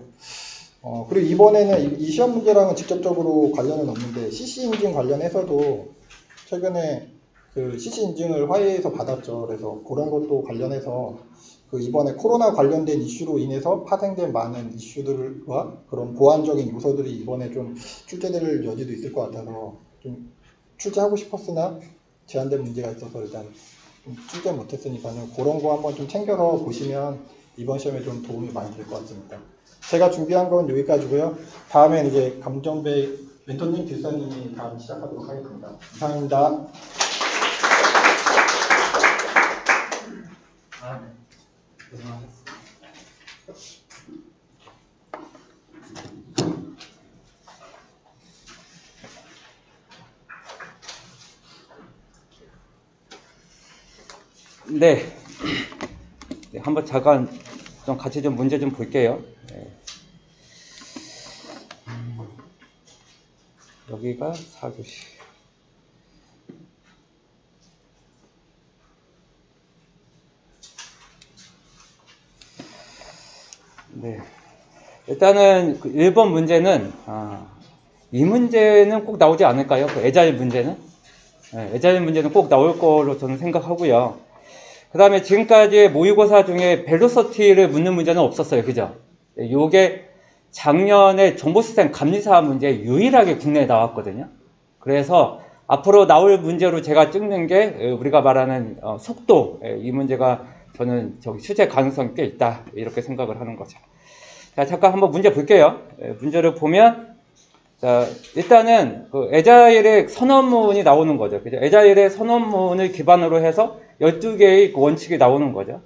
그리고 이번에는 이 시험 문제랑은 직접적으로 관련은 없는데 CC 인증 관련해서도 최근에 CC 인증을 화해에서 받았죠. 그래서 그런 것도 관련해서 이번에 코로나 관련된 이슈로 인해서 파생된 많은 이슈들과 그런 보완적인 요소들이 이번에 좀 출제될 여지도 있을 것 같아서 좀 출제하고 싶었으나 제한된 문제가 있어서 일단 출제 못했으니까요. 그런 거 한번 좀 챙겨서 보시면 이번 시험에 좀 도움이 많이 될 것 같습니다. 제가 준비한 건 여기까지고요. 다음엔 이제 감정배 멘토님, 길사님이 다음 시작하도록 하겠습니다. 이상입니다. 네. 한번 잠깐 좀 같이 좀 문제 좀 볼게요. 네. 여기가 4교시. 네. 일단은 1번 문제는 이 문제는 꼭 나오지 않을까요? 애자일 문제는? 네, 애자일 문제는 꼭 나올 거로 저는 생각하고요. 그 다음에 지금까지 모의고사 중에 벨로서티를 묻는 문제는 없었어요. 그죠? 요게 작년에 정보시스템 감리사 문제 유일하게 국내에 나왔거든요. 그래서 앞으로 나올 문제로 제가 찍는 게 우리가 말하는 속도, 이 문제가 저는 출제 가능성이 꽤 있다. 이렇게 생각을 하는 거죠. 자, 잠깐 한번 문제 볼게요. 문제를 보면 자, 일단은 애자일의 선언문이 나오는 거죠. 그죠? 애자일의 선언문을 기반으로 해서 12개의 원칙이 나오는 거죠.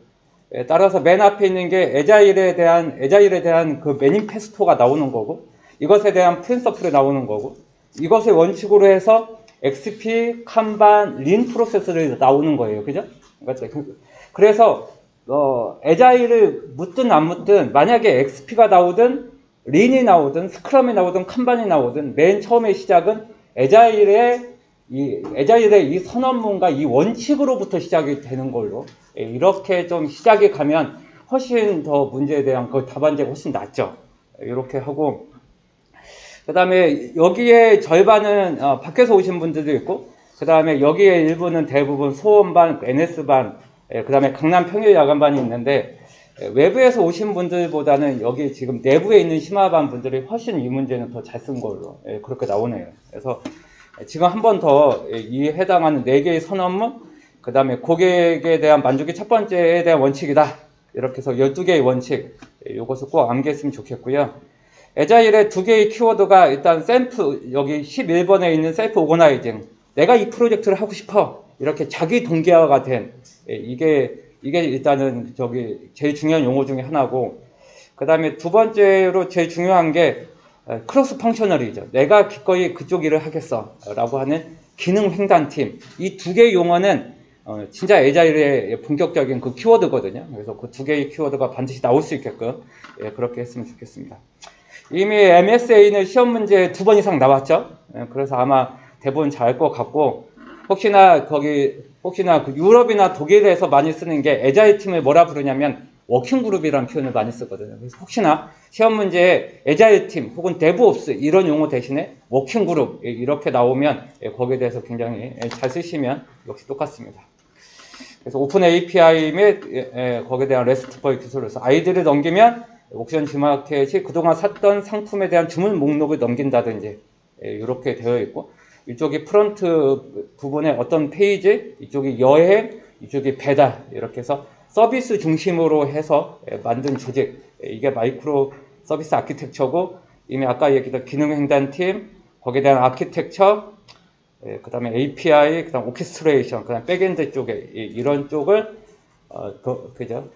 따라서 맨 앞에 있는 게 애자일에 대한 그 매니페스토가 나오는 거고, 이것에 대한 프린서플이 나오는 거고, 이것을 원칙으로 해서 XP, 칸반, 린 프로세스를 나오는 거예요. 그죠? 그래서 애자일을 묻든 안 묻든 만약에 XP가 나오든 린이 나오든 스크럼이 나오든 칸반이 나오든 맨 처음의 시작은 애자일의 이 선언문과 이 원칙으로부터 시작이 되는 걸로 이렇게 좀 시작이 가면 훨씬 더 문제에 대한 그 답안제가 훨씬 낫죠. 이렇게 하고 그 다음에 여기에 절반은 밖에서 오신 분들도 있고 그 다음에 여기에 일부는 대부분 소원반, NS반 그 다음에 강남 평일 야간반이 있는데 외부에서 오신 분들보다는 여기 지금 내부에 있는 심화반 분들이 훨씬 이 문제는 더 잘 쓴 걸로 그렇게 나오네요. 그래서 지금 한 번 더 이 해당하는 4개의 선언문, 그 다음에 고객에 대한 만족이 첫 번째에 대한 원칙이다. 이렇게 해서 12개의 원칙, 이것을 꼭 암기했으면 좋겠고요. 애자일의 2개의 키워드가 일단 셀프, 여기 11번에 있는 셀프 오거나이징, 내가 이 프로젝트를 하고 싶어. 이렇게 자기 동기화가 된, 이게 일단은 제일 중요한 용어 중에 하나고, 그 다음에 두 번째로 제일 중요한 게 크로스 펑셔널이죠. 내가 기꺼이 그쪽 일을 하겠어 라고 하는 기능 횡단팀. 이 2개의 용어는 진짜 애자일의 본격적인 그 키워드거든요. 그래서 그 2개의 키워드가 반드시 나올 수 있게끔 그렇게 했으면 좋겠습니다. 이미 MSA는 시험 문제 2번 이상 나왔죠. 그래서 아마 대부분 잘 알 것 같고 혹시나 그 유럽이나 독일에서 많이 쓰는 게 애자일 팀을 뭐라 부르냐면 워킹그룹이라는 표현을 많이 쓰거든요. 그래서 혹시나 시험 문제에 애자일 팀 혹은 데브옵스 이런 용어 대신에 워킹그룹 이렇게 나오면 거기에 대해서 굉장히 잘 쓰시면 역시 똑같습니다. 그래서 오픈 API 및 거기에 대한 RESTful 기술로서 아이디를 넘기면 옥션 G마켓이 그동안 샀던 상품에 대한 주문 목록을 넘긴다든지 이렇게 되어 있고, 이쪽이 프론트 부분에 어떤 페이지, 이쪽이 여행, 이쪽이 배달, 이렇게 해서 서비스 중심으로 해서 만든 조직, 이게 마이크로 서비스 아키텍처고, 이미 아까 얘기했던 기능횡단팀, 거기에 대한 아키텍처, 그 다음에 API, 그 다음 오케스트레이션, 그 다음 백엔드 쪽에 이런 쪽을 그죠?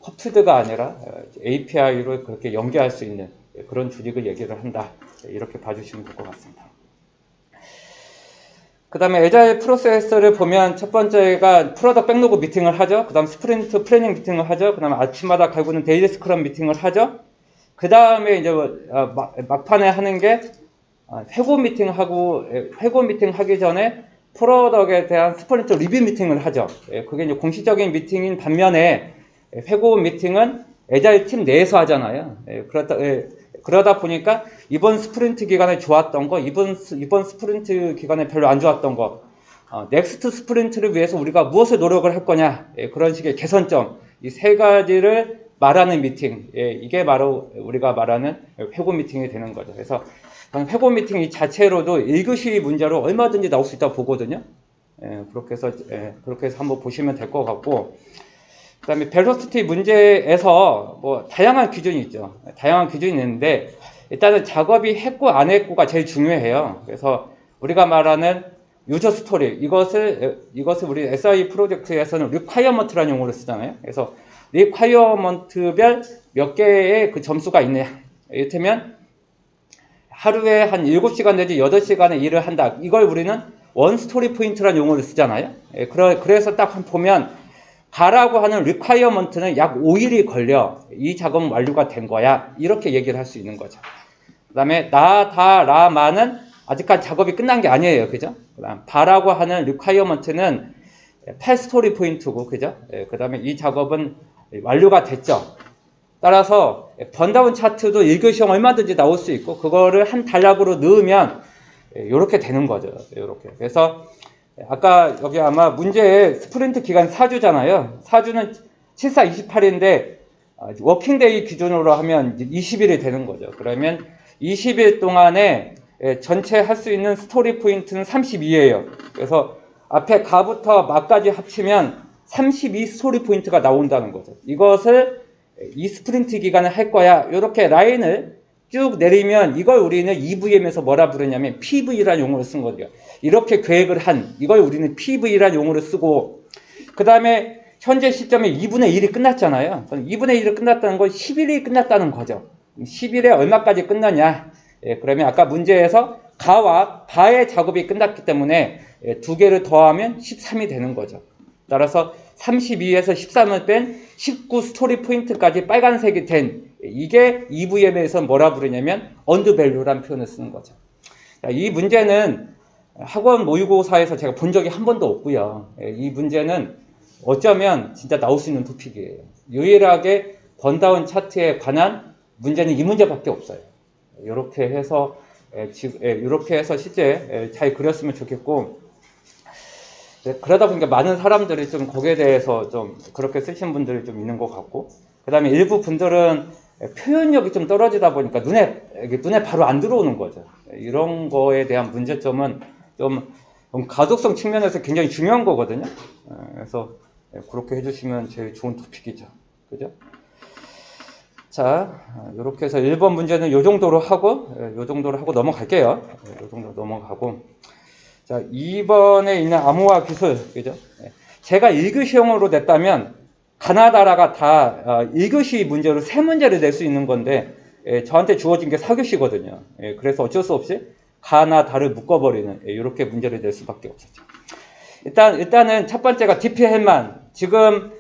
커플드가 아니라 API로 그렇게 연계할 수 있는 그런 조직을 얘기를 한다. 이렇게 봐주시면 될 것 같습니다. 그 다음에 애자일 프로세스를 보면 첫 번째가 프로덕트 백로그 미팅을 하죠. 그 다음 스프린트 플래닝 미팅을 하죠. 그 다음에 아침마다 갈고는 데일리 스크럼 미팅을 하죠. 그 다음에 이제 막판에 하는 게 회고 미팅 하기 전에 프로덕트에 대한 스프린트 리뷰 미팅을 하죠. 그게 이제 공식적인 미팅인 반면에 회고 미팅은 애자일 팀 내에서 하잖아요. 그러다 보니까 이번 스프린트 기간에 좋았던 거, 이번 스프린트 기간에 별로 안 좋았던 거, 넥스트 스프린트를 위해서 우리가 무엇을 노력을 할 거냐, 그런 식의 개선점, 이 세 가지를 말하는 미팅, 이게 바로 우리가 말하는 회고 미팅이 되는 거죠. 그래서 회고 미팅 이 자체로도 1교시 문제로 얼마든지 나올 수 있다고 보거든요. 그렇게 해서 한번 보시면 될 것 같고, 그 다음에 벨로시티 문제에서 뭐 다양한 기준이 있죠. 다양한 기준이 있는데 일단은 작업이 했고 안 했고가 제일 중요해요. 그래서 우리가 말하는 유저 스토리, 이것을 우리 SI 프로젝트에서는 리콰이어먼트라는 용어를 쓰잖아요. 그래서 리콰이어먼트별 몇 개의 그 점수가 있느냐. 이를테면 하루에 한 7시간 내지 8시간의 일을 한다. 이걸 우리는 원 스토리 포인트라는 용어를 쓰잖아요. 그래서 딱 보면 가라고 하는 리콰이어먼트는 약 5일이 걸려 이 작업은 완료가 된 거야. 이렇게 얘기를 할 수 있는 거죠. 그 다음에 라마는 아직까지 작업이 끝난 게 아니에요. 그죠? 그 다음 바라고 하는 리콰이어먼트는 8스토리 포인트고, 그죠? 그 다음에 이 작업은 완료가 됐죠. 따라서 번다운 차트도 1교시형 얼마든지 나올 수 있고, 그거를 한 단락으로 넣으면 이렇게 되는 거죠. 이렇게. 그래서 아까 여기 아마 문제에 스프린트 기간 4주잖아요. 4주는 7428인데 워킹데이 기준으로 하면 20일이 되는 거죠. 그러면 20일 동안에 전체 할 수 있는 스토리 포인트는 32예요. 그래서 앞에 가부터 막까지 합치면 32 스토리 포인트가 나온다는 거죠. 이것을 이 스프린트 기간에 할 거야. 이렇게 라인을 쭉 내리면 이걸 우리는 EVM에서 뭐라 부르냐면 PV라는 용어를 쓴 거죠. 이렇게 계획을 한 이걸 우리는 PV라는 용어를 쓰고, 그 다음에 현재 시점에 2분의 1이 끝났잖아요. 2분의 1이 끝났다는 건 10일이 끝났다는 거죠. 10일에 얼마까지 끝나냐. 그러면 아까 문제에서 가와 바의 작업이 끝났기 때문에 두 개를 더하면 13이 되는 거죠. 따라서 32에서 13을 뺀 19 스토리 포인트까지 빨간색이 된 이게 EVM에서 뭐라 부르냐면 언더밸류라는 표현을 쓰는 거죠. 이 문제는 학원 모의고사에서 제가 본 적이 한 번도 없고요. 이 문제는 어쩌면 진짜 나올 수 있는 토픽이에요. 유일하게 번다운 차트에 관한 문제는 이 문제밖에 없어요. 이렇게 해서 실제 잘 그렸으면 좋겠고, 그러다 보니까 많은 사람들이 좀 거기에 대해서 좀 그렇게 쓰신 분들이 좀 있는 것 같고, 그 다음에 일부 분들은 표현력이 좀 떨어지다 보니까 눈에 바로 안 들어오는 거죠. 이런 거에 대한 문제점은 좀 가독성 측면에서 굉장히 중요한 거거든요. 그래서 그렇게 해주시면 제일 좋은 토픽이죠. 그죠? 자, 이렇게 해서 1번 문제는 요 정도로 하고 넘어갈게요. 요 정도로 넘어가고. 자, 2번에 있는 암호화 기술, 그죠? 제가 1교시형으로 냈다면 가나다라가 다 1교시 문제로 3문제를 낼 수 있는 건데 저한테 주어진 게 4교시거든요. 그래서 어쩔 수 없이 가나다를 묶어버리는 이렇게 문제를 낼 수밖에 없었죠. 일단은 첫 번째가 DP-헬만. 지금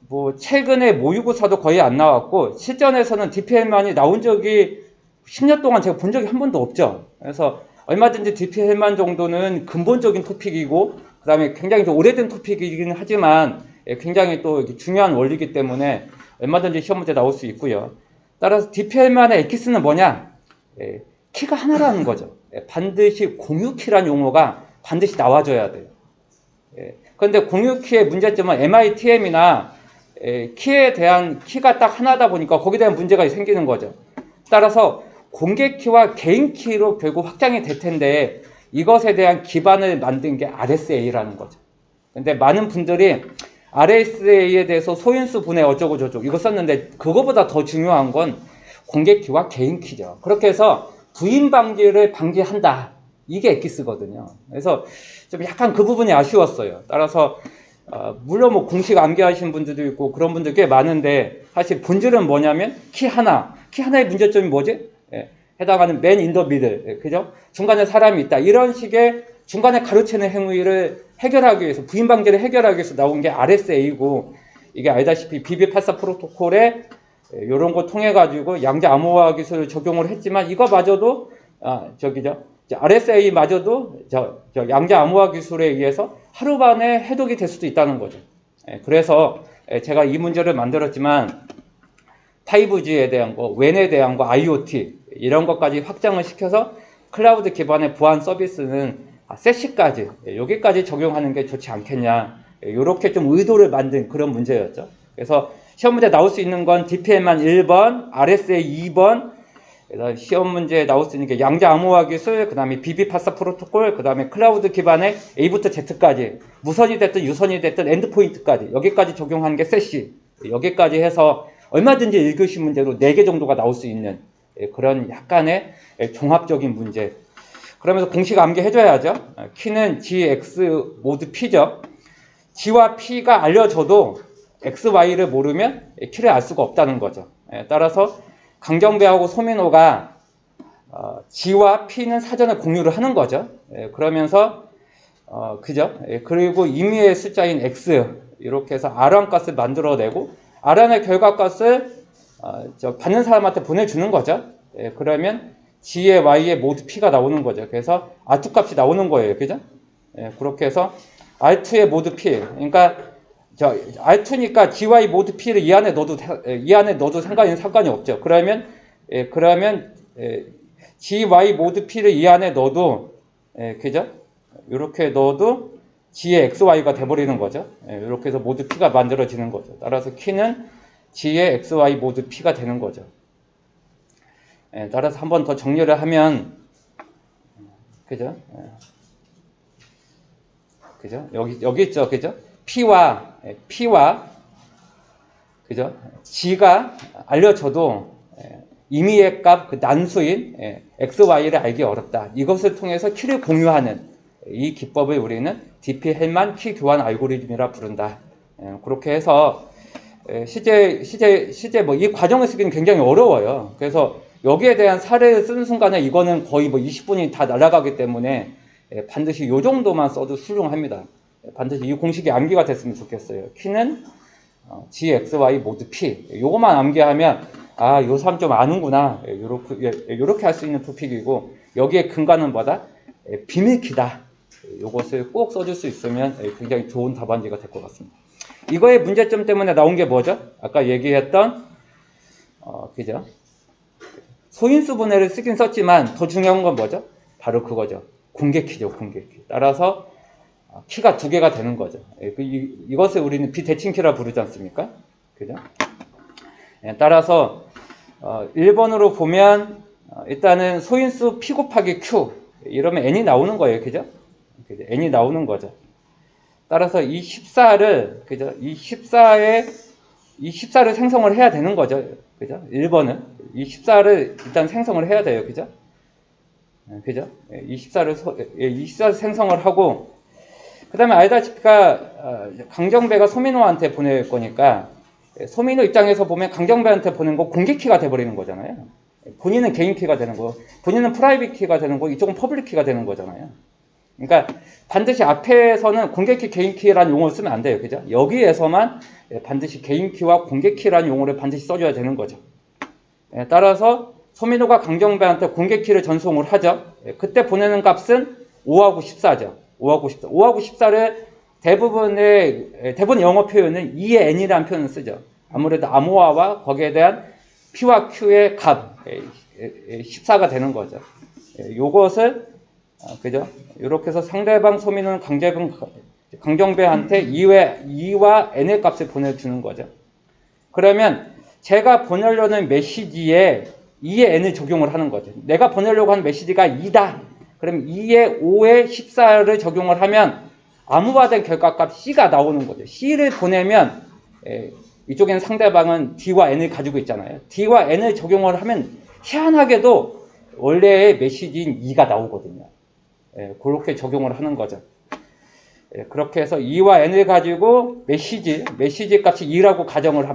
뭐 최근에 모의고사도 거의 안 나왔고 실전에서는 DP-헬만이 나온 적이 10년 동안 제가 본 적이 한 번도 없죠. 그래서 얼마든지 DP-헬만 정도는 근본적인 토픽이고 그 다음에 굉장히 좀 오래된 토픽이긴 하지만 굉장히 또 중요한 원리이기 때문에 얼마든지 시험 문제 나올 수 있고요. 따라서 DP-헬만의 엑기스는 뭐냐? 키가 하나라는 거죠. 반드시 공유키란 용어가 반드시 나와줘야 돼요. 그런데 공유키의 문제점은 MITM이나 키에 대한 키가 딱 하나다 보니까 거기에 대한 문제가 생기는 거죠. 따라서 공개키와 개인키로 결국 확장이 될 텐데 이것에 대한 기반을 만든 게 RSA라는 거죠. 근데 많은 분들이 RSA에 대해서 소인수 분해 어쩌고 저쩌고 이거 썼는데 그거보다 더 중요한 건 공개키와 개인키죠. 그렇게 해서 부인 방지를 방지한다. 이게 엑기스거든요. 그래서 좀 약간 그 부분이 아쉬웠어요. 따라서 물론 뭐 공식 암기하신 분들도 있고 그런 분들 꽤 많은데 사실 본질은 뭐냐면 키 하나의 문제점이 뭐지? 해당하는 man in the middle, 그죠? 중간에 사람이 있다. 이런 식의 중간에 가로채는 행위를 해결하기 위해서 부인 방지를 해결하기 위해서 나온 게 RSA이고 이게 알다시피 BB84 프로토콜에 이런 거 통해 가지고 양자 암호화 기술을 적용을 했지만 이거마저도 RSA마저도 양자 암호화 기술에 의해서 하루 만에 해독이 될 수도 있다는 거죠. 그래서 제가 이 문제를 만들었지만 5G에 대한 거, WAN에 대한 거, IoT 이런 것까지 확장을 시켜서 클라우드 기반의 보안 서비스는 세시까지 여기까지 적용하는 게 좋지 않겠냐 이렇게 좀 의도를 만든 그런 문제였죠. 그래서 시험 문제 나올 수 있는 건 DP-헬만 1번, RSA 2번, 시험 문제에 나올 수 있는 게 양자 암호화 기술, 그 다음에 BB84 프로토콜, 그 다음에 클라우드 기반의 A부터 Z까지 무선이 됐든 유선이 됐든 엔드포인트까지 여기까지 적용하는 게 세시 여기까지 해서 얼마든지 1교시 문제로 4개 정도가 나올 수 있는 그런 약간의 종합적인 문제. 그러면서 공식 암기해줘야죠. 키는 G, X 모두 P죠. G와 P가 알려져도 X, Y를 모르면 키를 알 수가 없다는 거죠. 따라서 강정배하고 소민호가 G와 P는 사전에 공유를 하는 거죠. 그러면서 그죠? 그리고 임의의 숫자인 X 이렇게 해서 R1 값을 만들어내고 Rn의 결과값을 받는 사람한테 보내주는 거죠. 그러면 G의 Y의 모두 P가 나오는 거죠. 그래서 R2 값이 나오는 거예요. 그죠? 그렇게 해서 R2의 모두 P. 그러니까 R2니까 GY 모두 P를 이 안에 넣어도 상관이 없죠. 그러면 GY 모두 P를 이 안에 넣어도 그죠? 이렇게 넣어도 G의 XY가 돼버리는 거죠. 이렇게 해서 모두 P가 만들어지는 거죠. 따라서 키는 G의 XY 모두 P가 되는 거죠. 따라서 한 번 더 정리를 하면 그죠? 그죠? 여기 있죠. 그죠? P와 그죠? G가 알려져도 임의의 값 그 난수인 XY를 알기 어렵다. 이것을 통해서 키를 공유하는 이 기법을 우리는 DP-헬만 키 교환 알고리즘이라 부른다. 그렇게 해서 실제 뭐 이 과정을 쓰기는 굉장히 어려워요. 그래서 여기에 대한 사례를 쓰는 순간에 이거는 거의 뭐 20분이 다 날아가기 때문에 반드시 이 정도만 써도 훌륭합니다. 반드시 이 공식이 암기가 됐으면 좋겠어요. 키는 G, X, Y 모두 P. 요거만 암기하면 요 사람 좀 아는구나. 요렇게 할 수 있는 토픽이고 여기에 근간은 뭐다? 비밀키다. 요것을 꼭 써줄 수 있으면 굉장히 좋은 답안지가 될 것 같습니다. 이거의 문제점 때문에 나온 게 뭐죠? 아까 얘기했던 그죠? 소인수 분해를 쓰긴 썼지만 더 중요한 건 뭐죠? 바로 그거죠. 공개키죠. 공개키. 따라서 키가 2개가 되는 거죠. 이것을 우리는 비대칭키라 부르지 않습니까? 그죠? 따라서 1번으로 보면 일단은 소인수 P 곱하기 Q 이러면 N이 나오는 거예요. 그죠? N이 나오는 거죠. 따라서 이 14를 그죠? 이 14를 생성을 해야 되는 거죠. 그죠? 1번은 이 14를 일단 생성을 해야 돼요. 그죠? 그죠? 이 14를 생성을 하고 그다음에 알다시피 강정배가 소민호한테 보낼 거니까 소민호 입장에서 보면 강정배한테 보낸 거 공개키가 돼버리는 거잖아요. 본인은 개인키가 되는 거, 본인은 프라이빗 키가 되는 거, 이쪽은 퍼블릭 키가 되는 거잖아요. 그러니까 반드시 앞에서는 공개키, 개인키라는 용어를 쓰면 안 돼요. 그죠? 여기에서만 반드시 개인키와 공개키라는 용어를 반드시 써줘야 되는 거죠. 따라서 소민호가 강정배한테 공개키를 전송을 하죠. 그때 보내는 값은 5하고 14죠. 5하고 14. 5하고 14를 대부분 영어 표현은 2의 n이라는 표현을 쓰죠. 아무래도 암호화와 거기에 대한 P와 Q의 값 14가 되는 거죠. 요것을 그죠? 이렇게 해서 상대방 소민호는 강정배한테 2와 n의 값을 보내주는 거죠. 그러면 제가 보내려는 메시지에 2의 n을 적용을 하는 거죠. 내가 보내려고 하는 메시지가 2다. 그럼 2의 5에 14를 적용을 하면 암호화된 결과값 C가 나오는 거죠. C를 보내면 이쪽에는 상대방은 D와 N을 가지고 있잖아요. D와 N을 적용을 하면 희한하게도 원래의 메시지인 2가 나오거든요. 그렇게 적용을 하는 거죠. 그렇게 해서 2와 N을 가지고 메시지 값이 2라고 가정을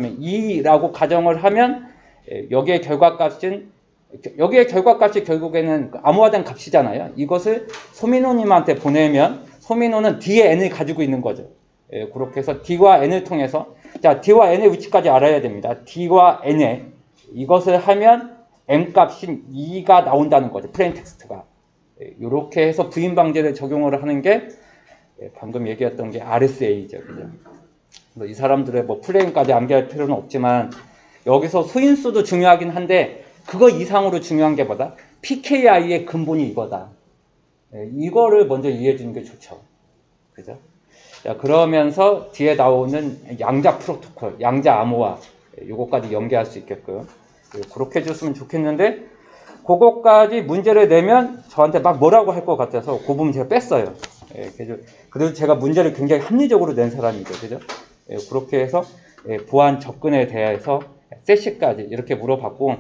하면 여기의 결과값이 결국에는 암호화된 값이잖아요. 이것을 소민호님한테 보내면 소민호는 D의 N을 가지고 있는 거죠. 그렇게 해서 D와 N을 통해서 자 D와 N의 위치까지 알아야 됩니다. D와 N의 이것을 하면 M 값인 2가 나온다는 거죠. 플레인 텍스트가. 이렇게 해서 부인 방지를 적용을 하는 게 방금 얘기했던 게 RSA죠. 그죠? 이 사람들의 뭐 플레인까지 암기할 필요는 없지만 여기서 소인수도 중요하긴 한데 그거 이상으로 중요한 게 뭐다? PKI의 근본이 이거다. 이거를 먼저 이해해 주는 게 좋죠. 그죠? 자, 그러면서 뒤에 나오는 양자 프로토콜, 양자 암호화 요거까지 연계할 수 있게끔 그렇게 해줬으면 좋겠는데 그거까지 문제를 내면 저한테 막 뭐라고 할 것 같아서 그 부분 제가 뺐어요. 그래도 제가 문제를 굉장히 합리적으로 낸 사람이죠. 그죠? 그렇게 해서 보안 접근에 대해서 세시까지 이렇게 물어봤고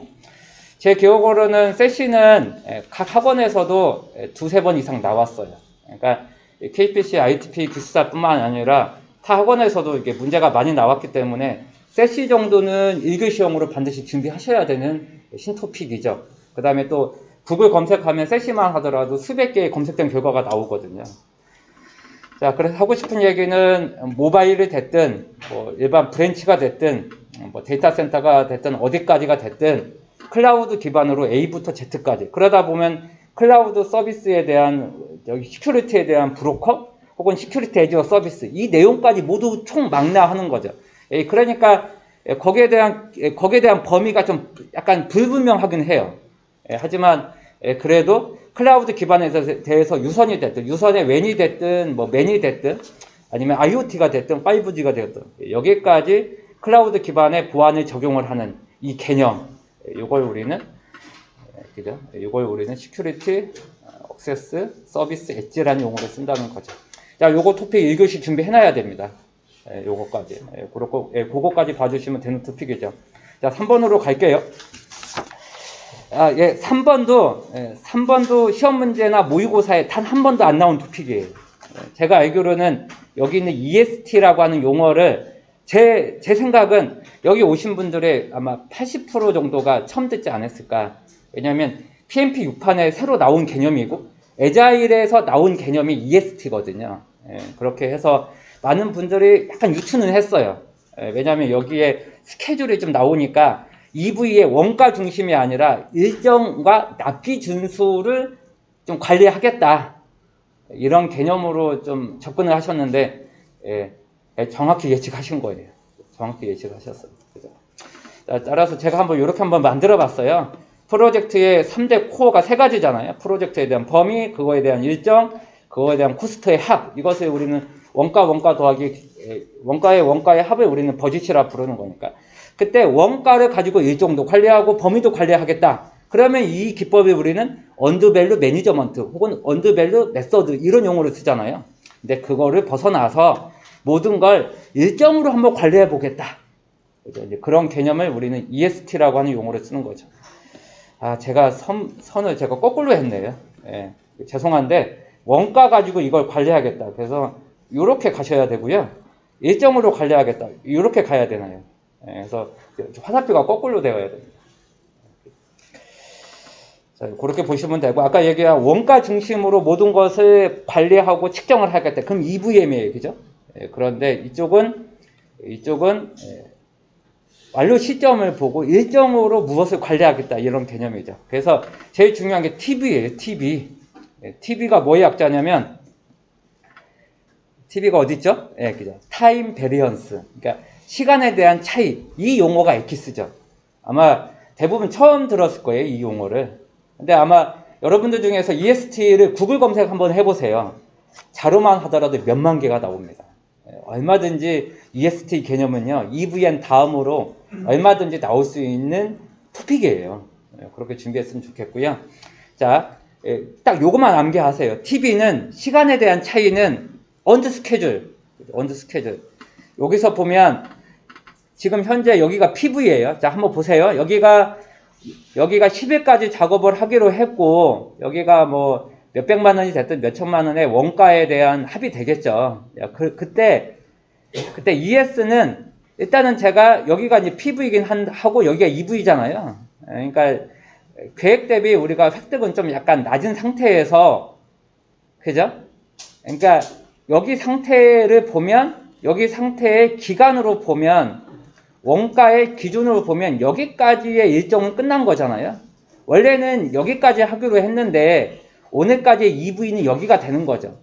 제 기억으로는 세시는 각 학원에서도 두세 번 이상 나왔어요. 그러니까 KPC, ITP 기숙사뿐만 아니라 타 학원에서도 이게 문제가 많이 나왔기 때문에 세시 정도는 1교 시험으로 반드시 준비하셔야 되는 신토픽이죠. 그 다음에 또 구글 검색하면 세시만 하더라도 수백 개의 검색된 결과가 나오거든요. 자, 그래서 하고 싶은 얘기는 모바일이 됐든 뭐 일반 브랜치가 됐든 뭐 데이터 센터가 됐든 어디까지가 됐든 클라우드 기반으로 A부터 Z까지 그러다 보면 클라우드 서비스에 대한 시큐리티에 대한 브로커 혹은 시큐리티 애저 서비스 이 내용까지 모두 총망라하는 거죠. 그러니까 거기에 대한 범위가 좀 약간 불분명하긴 해요. 하지만 그래도 클라우드 기반에 대해서 유선이 됐든 유선의 웬이 됐든 뭐 맨이 됐든 아니면 IoT가 됐든 5G가 됐든 여기까지 클라우드 기반의 보안을 적용을 하는 이 개념 이걸 우리는 그죠? 이걸 우리는 시큐리티 액세스 서비스 엣지라는 용어를 쓴다는 거죠. 자, 요거 토픽 1교시 준비해놔야 됩니다. 요거까지. 그거까지 봐주시면 되는 토픽이죠. 자, 3번으로 갈게요. 3번도 시험 문제나 모의고사에 단 한 번도 안 나온 토픽이에요. 제가 알기로는 여기 있는 EST라고 하는 용어를 제 생각은 여기 오신 분들의 아마 80% 정도가 처음 듣지 않았을까. 왜냐하면 PMP 6판에 새로 나온 개념이고 에자일에서 나온 개념이 EST거든요. 그렇게 해서 많은 분들이 약간 유추는 했어요. 왜냐하면 여기에 스케줄이 좀 나오니까 EV의 원가 중심이 아니라 일정과 납기 준수를 좀 관리하겠다. 이런 개념으로 좀 접근을 하셨는데 정확히 예측하신 거예요. 정확히 예측하셨어요. 그죠? 따라서 제가 이렇게 한번 만들어 봤어요. 프로젝트의 3대 코어가 3가지잖아요. 프로젝트에 대한 범위, 그거에 대한 일정, 그거에 대한 코스트의 합. 이것을 우리는 원가 더하기 원가의 합을 우리는 버짓이라 부르는 거니까. 그때 원가를 가지고 일정도 관리하고 범위도 관리하겠다. 그러면 이 기법을 우리는 언더밸류 매니저먼트 혹은 언더밸류 메서드 이런 용어를 쓰잖아요. 근데 그거를 벗어나서 모든 걸 일정으로 한번 관리해 보겠다. 그런 개념을 우리는 EST라고 하는 용어를 쓰는 거죠. 제가 선을 제가 거꾸로 했네요. 죄송한데 원가 가지고 이걸 관리하겠다. 그래서 이렇게 가셔야 되고요. 일정으로 관리하겠다. 이렇게 가야 되나요? 그래서 화살표가 거꾸로 되어야 됩니다. 자, 그렇게 보시면 되고 아까 얘기한 원가 중심으로 모든 것을 관리하고 측정을 하겠다. 그럼 EVM이에요. 그죠? 그런데 이쪽은 완료 시점을 보고 일정으로 무엇을 관리하겠다 이런 개념이죠. 그래서 제일 중요한 게 TV예요. TV. TV가 뭐의 약자냐면 TV가 어디 있죠? 예, 그죠. 타임 베리언스. 그러니까 시간에 대한 차이. 이 용어가 엑기스죠. 아마 대부분 처음 들었을 거예요, 이 용어를. 근데 아마 여러분들 중에서 EST를 구글 검색 한번 해보세요. 자료만 하더라도 몇만 개가 나옵니다. 얼마든지 EST 개념은요, EVN 다음으로 얼마든지 나올 수 있는 토픽이에요. 그렇게 준비했으면 좋겠고요. 자, 딱 요것만 암기하세요. TV는 시간에 대한 차이는 언더 스케줄. 여기서 보면 지금 현재 여기가 PV예요. 자, 한번 보세요. 여기가 10일까지 작업을 하기로 했고, 여기가 뭐 몇백만 원이 됐든 몇천만 원의 원가에 대한 합의 되겠죠. 그때 ES는 일단은 제가 여기가 이제 PV이긴 하고 여기가 EV잖아요. 그러니까 계획 대비 우리가 획득은 좀 약간 낮은 상태에서, 그죠? 그러니까 여기 상태를 보면, 여기 상태의 기간으로 보면, 원가의 기준으로 보면 여기까지의 일정은 끝난 거잖아요. 원래는 여기까지 하기로 했는데 오늘까지의 EV는 여기가 되는 거죠.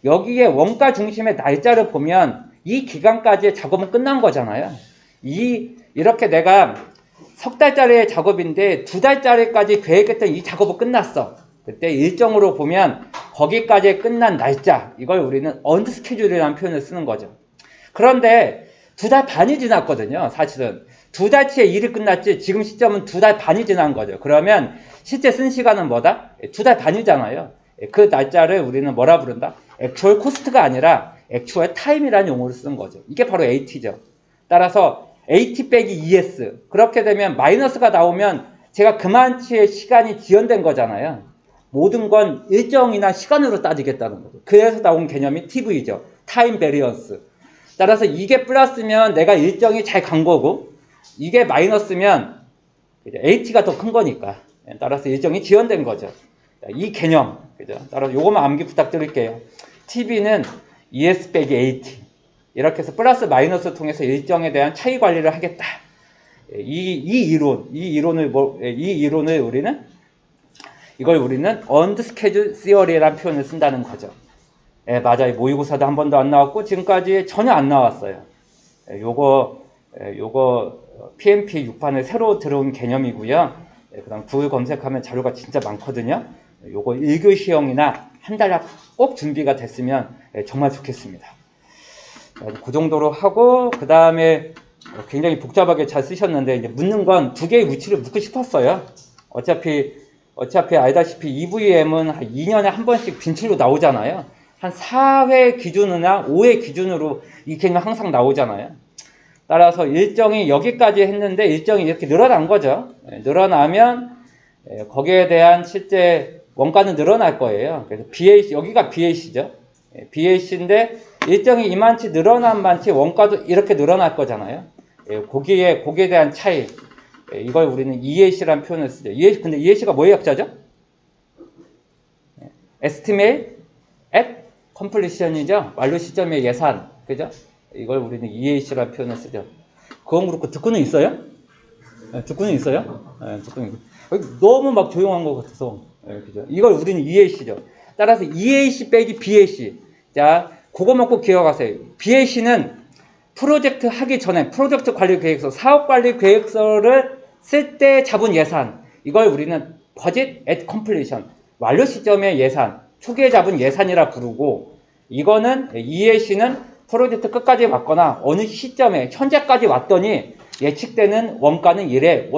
여기에 원가 중심의 날짜를 보면 이 기간까지의 작업은 끝난 거잖아요. 이렇게 내가 석 달짜리의 작업인데 두 달짜리까지 계획했던 이 작업은 끝났어. 그때 일정으로 보면 거기까지 끝난 날짜, 이걸 우리는 언더 스케줄이라는 표현을 쓰는 거죠. 그런데 두 달 반이 지났거든요. 사실은 두 달치의 일이 끝났지 지금 시점은 두 달 반이 지난 거죠. 그러면 실제 쓴 시간은 뭐다? 두 달 반이잖아요. 그 날짜를 우리는 뭐라 부른다? 액추얼 코스트가 아니라 액추얼 타임이라는 용어를 쓰는 거죠. 이게 바로 AT죠. 따라서 AT 빼기 ES, 그렇게 되면 마이너스가 나오면 제가 그만치의 시간이 지연된 거잖아요. 모든 건 일정이나 시간으로 따지겠다는 거죠. 그래서 나온 개념이 TV죠. 타임 베리언스. 따라서 이게 플러스면 내가 일정이 잘 간 거고, 이게 마이너스면 AT가 더 큰 거니까. 따라서 일정이 지연된 거죠. 이 개념, 그죠? 따라서 요것만 암기 부탁드릴게요. TV는 ES 빼기 AT. 이렇게 해서 플러스 마이너스 통해서 일정에 대한 차이 관리를 하겠다. 이 이론을 우리는 언더 스케줄 시어리라는 표현을 쓴다는 거죠. 맞아요. 모의고사도 한 번도 안 나왔고 지금까지 전혀 안 나왔어요. 요거 PMP 6판에 새로 들어온 개념이고요. 그다음 구글 검색하면 자료가 진짜 많거든요. 요거 1교시형이나 한 달 꼭 준비가 됐으면 정말 좋겠습니다. 그 정도로 하고, 그 다음에 굉장히 복잡하게 잘 쓰셨는데, 이제 묻는 건 두 개의 위치를 묻고 싶었어요. 어차피 알다시피 EVM은 한 2년에 한 번씩 빈출로 나오잖아요. 한 4회 기준이나 5회 기준으로 이 개념이 항상 나오잖아요. 따라서 일정이 여기까지 했는데 일정이 이렇게 늘어난 거죠. 늘어나면 거기에 대한 실제 원가는 늘어날 거예요. 그래서 BAC, 여기가 BAC죠. BAC인데 일정이 이만치 늘어난 만치 원가도 이렇게 늘어날 거잖아요. 거기에 대한 차이, 이걸 우리는 EAC라는 표현을 쓰죠. 근데 EAC가 뭐의 약자죠? Estimate at Completion이죠. 완료 시점의 예산, 그죠? 이걸 우리는 EAC라는 표현을 쓰죠. 그건 그렇고 듣고는 있어요? 듣고는 있어요? 듣고는 너무 막 조용한 것 같아서, 그죠? 이걸 우리는 EAC죠. 따라서 EAC 빼기 BAC. 자, 그것만 꼭 기억하세요. BAC는 프로젝트 하기 전에 프로젝트 관리 계획서, 사업 관리 계획서를 쓸 때 잡은 예산, 이걸 우리는 Budget at Completion, 완료 시점의 예산, 초기에 잡은 예산이라 부르고, 이거는 EAC는 프로젝트 끝까지 왔거나 어느 시점에 현재까지 왔더니 예측되는 원가는 이래,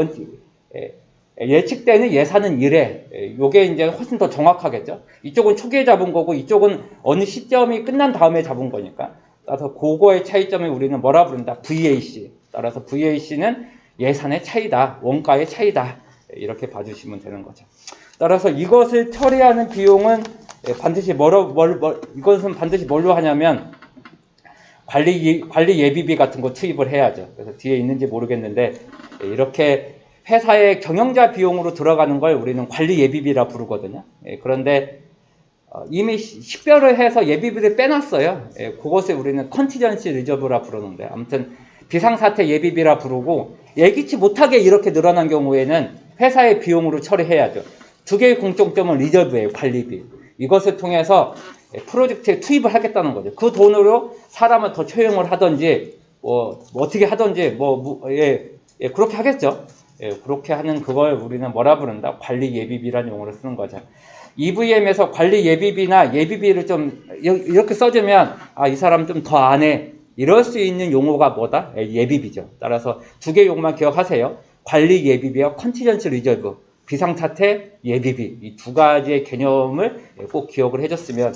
예측되는 예산은 이래. 요게 이제 훨씬 더 정확하겠죠. 이쪽은 초기에 잡은 거고 이쪽은 어느 시점이 끝난 다음에 잡은 거니까. 따라서 그거의 차이점을 우리는 뭐라 부른다? VAC. 따라서 VAC는 예산의 차이다, 원가의 차이다, 이렇게 봐주시면 되는 거죠. 따라서 이것을 처리하는 비용은 반드시 이것은 반드시 뭘로 하냐면 관리 예비비 같은 거 투입을 해야죠. 그래서 뒤에 있는지 모르겠는데 이렇게 회사의 경영자 비용으로 들어가는 걸 우리는 관리 예비비라 부르거든요. 그런데 이미 식별을 해서 예비비를 빼놨어요. 그것을 우리는 컨티전시 리저브라 부르는데, 아무튼 비상사태 예비비라 부르고, 예기치 못하게 이렇게 늘어난 경우에는 회사의 비용으로 처리해야죠. 두 개의 공통점은 리저브예요. 관리비. 이것을 통해서 프로젝트에 투입을 하겠다는 거죠. 그 돈으로 사람을 더 채용을 하든지 뭐 어떻게 하든지 그렇게 하겠죠. 그렇게 하는 그걸 우리는 뭐라 부른다? 관리 예비비라는 용어를 쓰는 거죠. EVM에서 관리 예비비나 예비비를 좀 이렇게 써주면 이 사람 좀 더 안 해. 이럴 수 있는 용어가 뭐다? 예비비죠. 따라서 두 개 용어만 기억하세요. 관리 예비비와 컨티전시 리저브, 비상사태 예비비. 이 두 가지의 개념을 꼭 기억을 해줬으면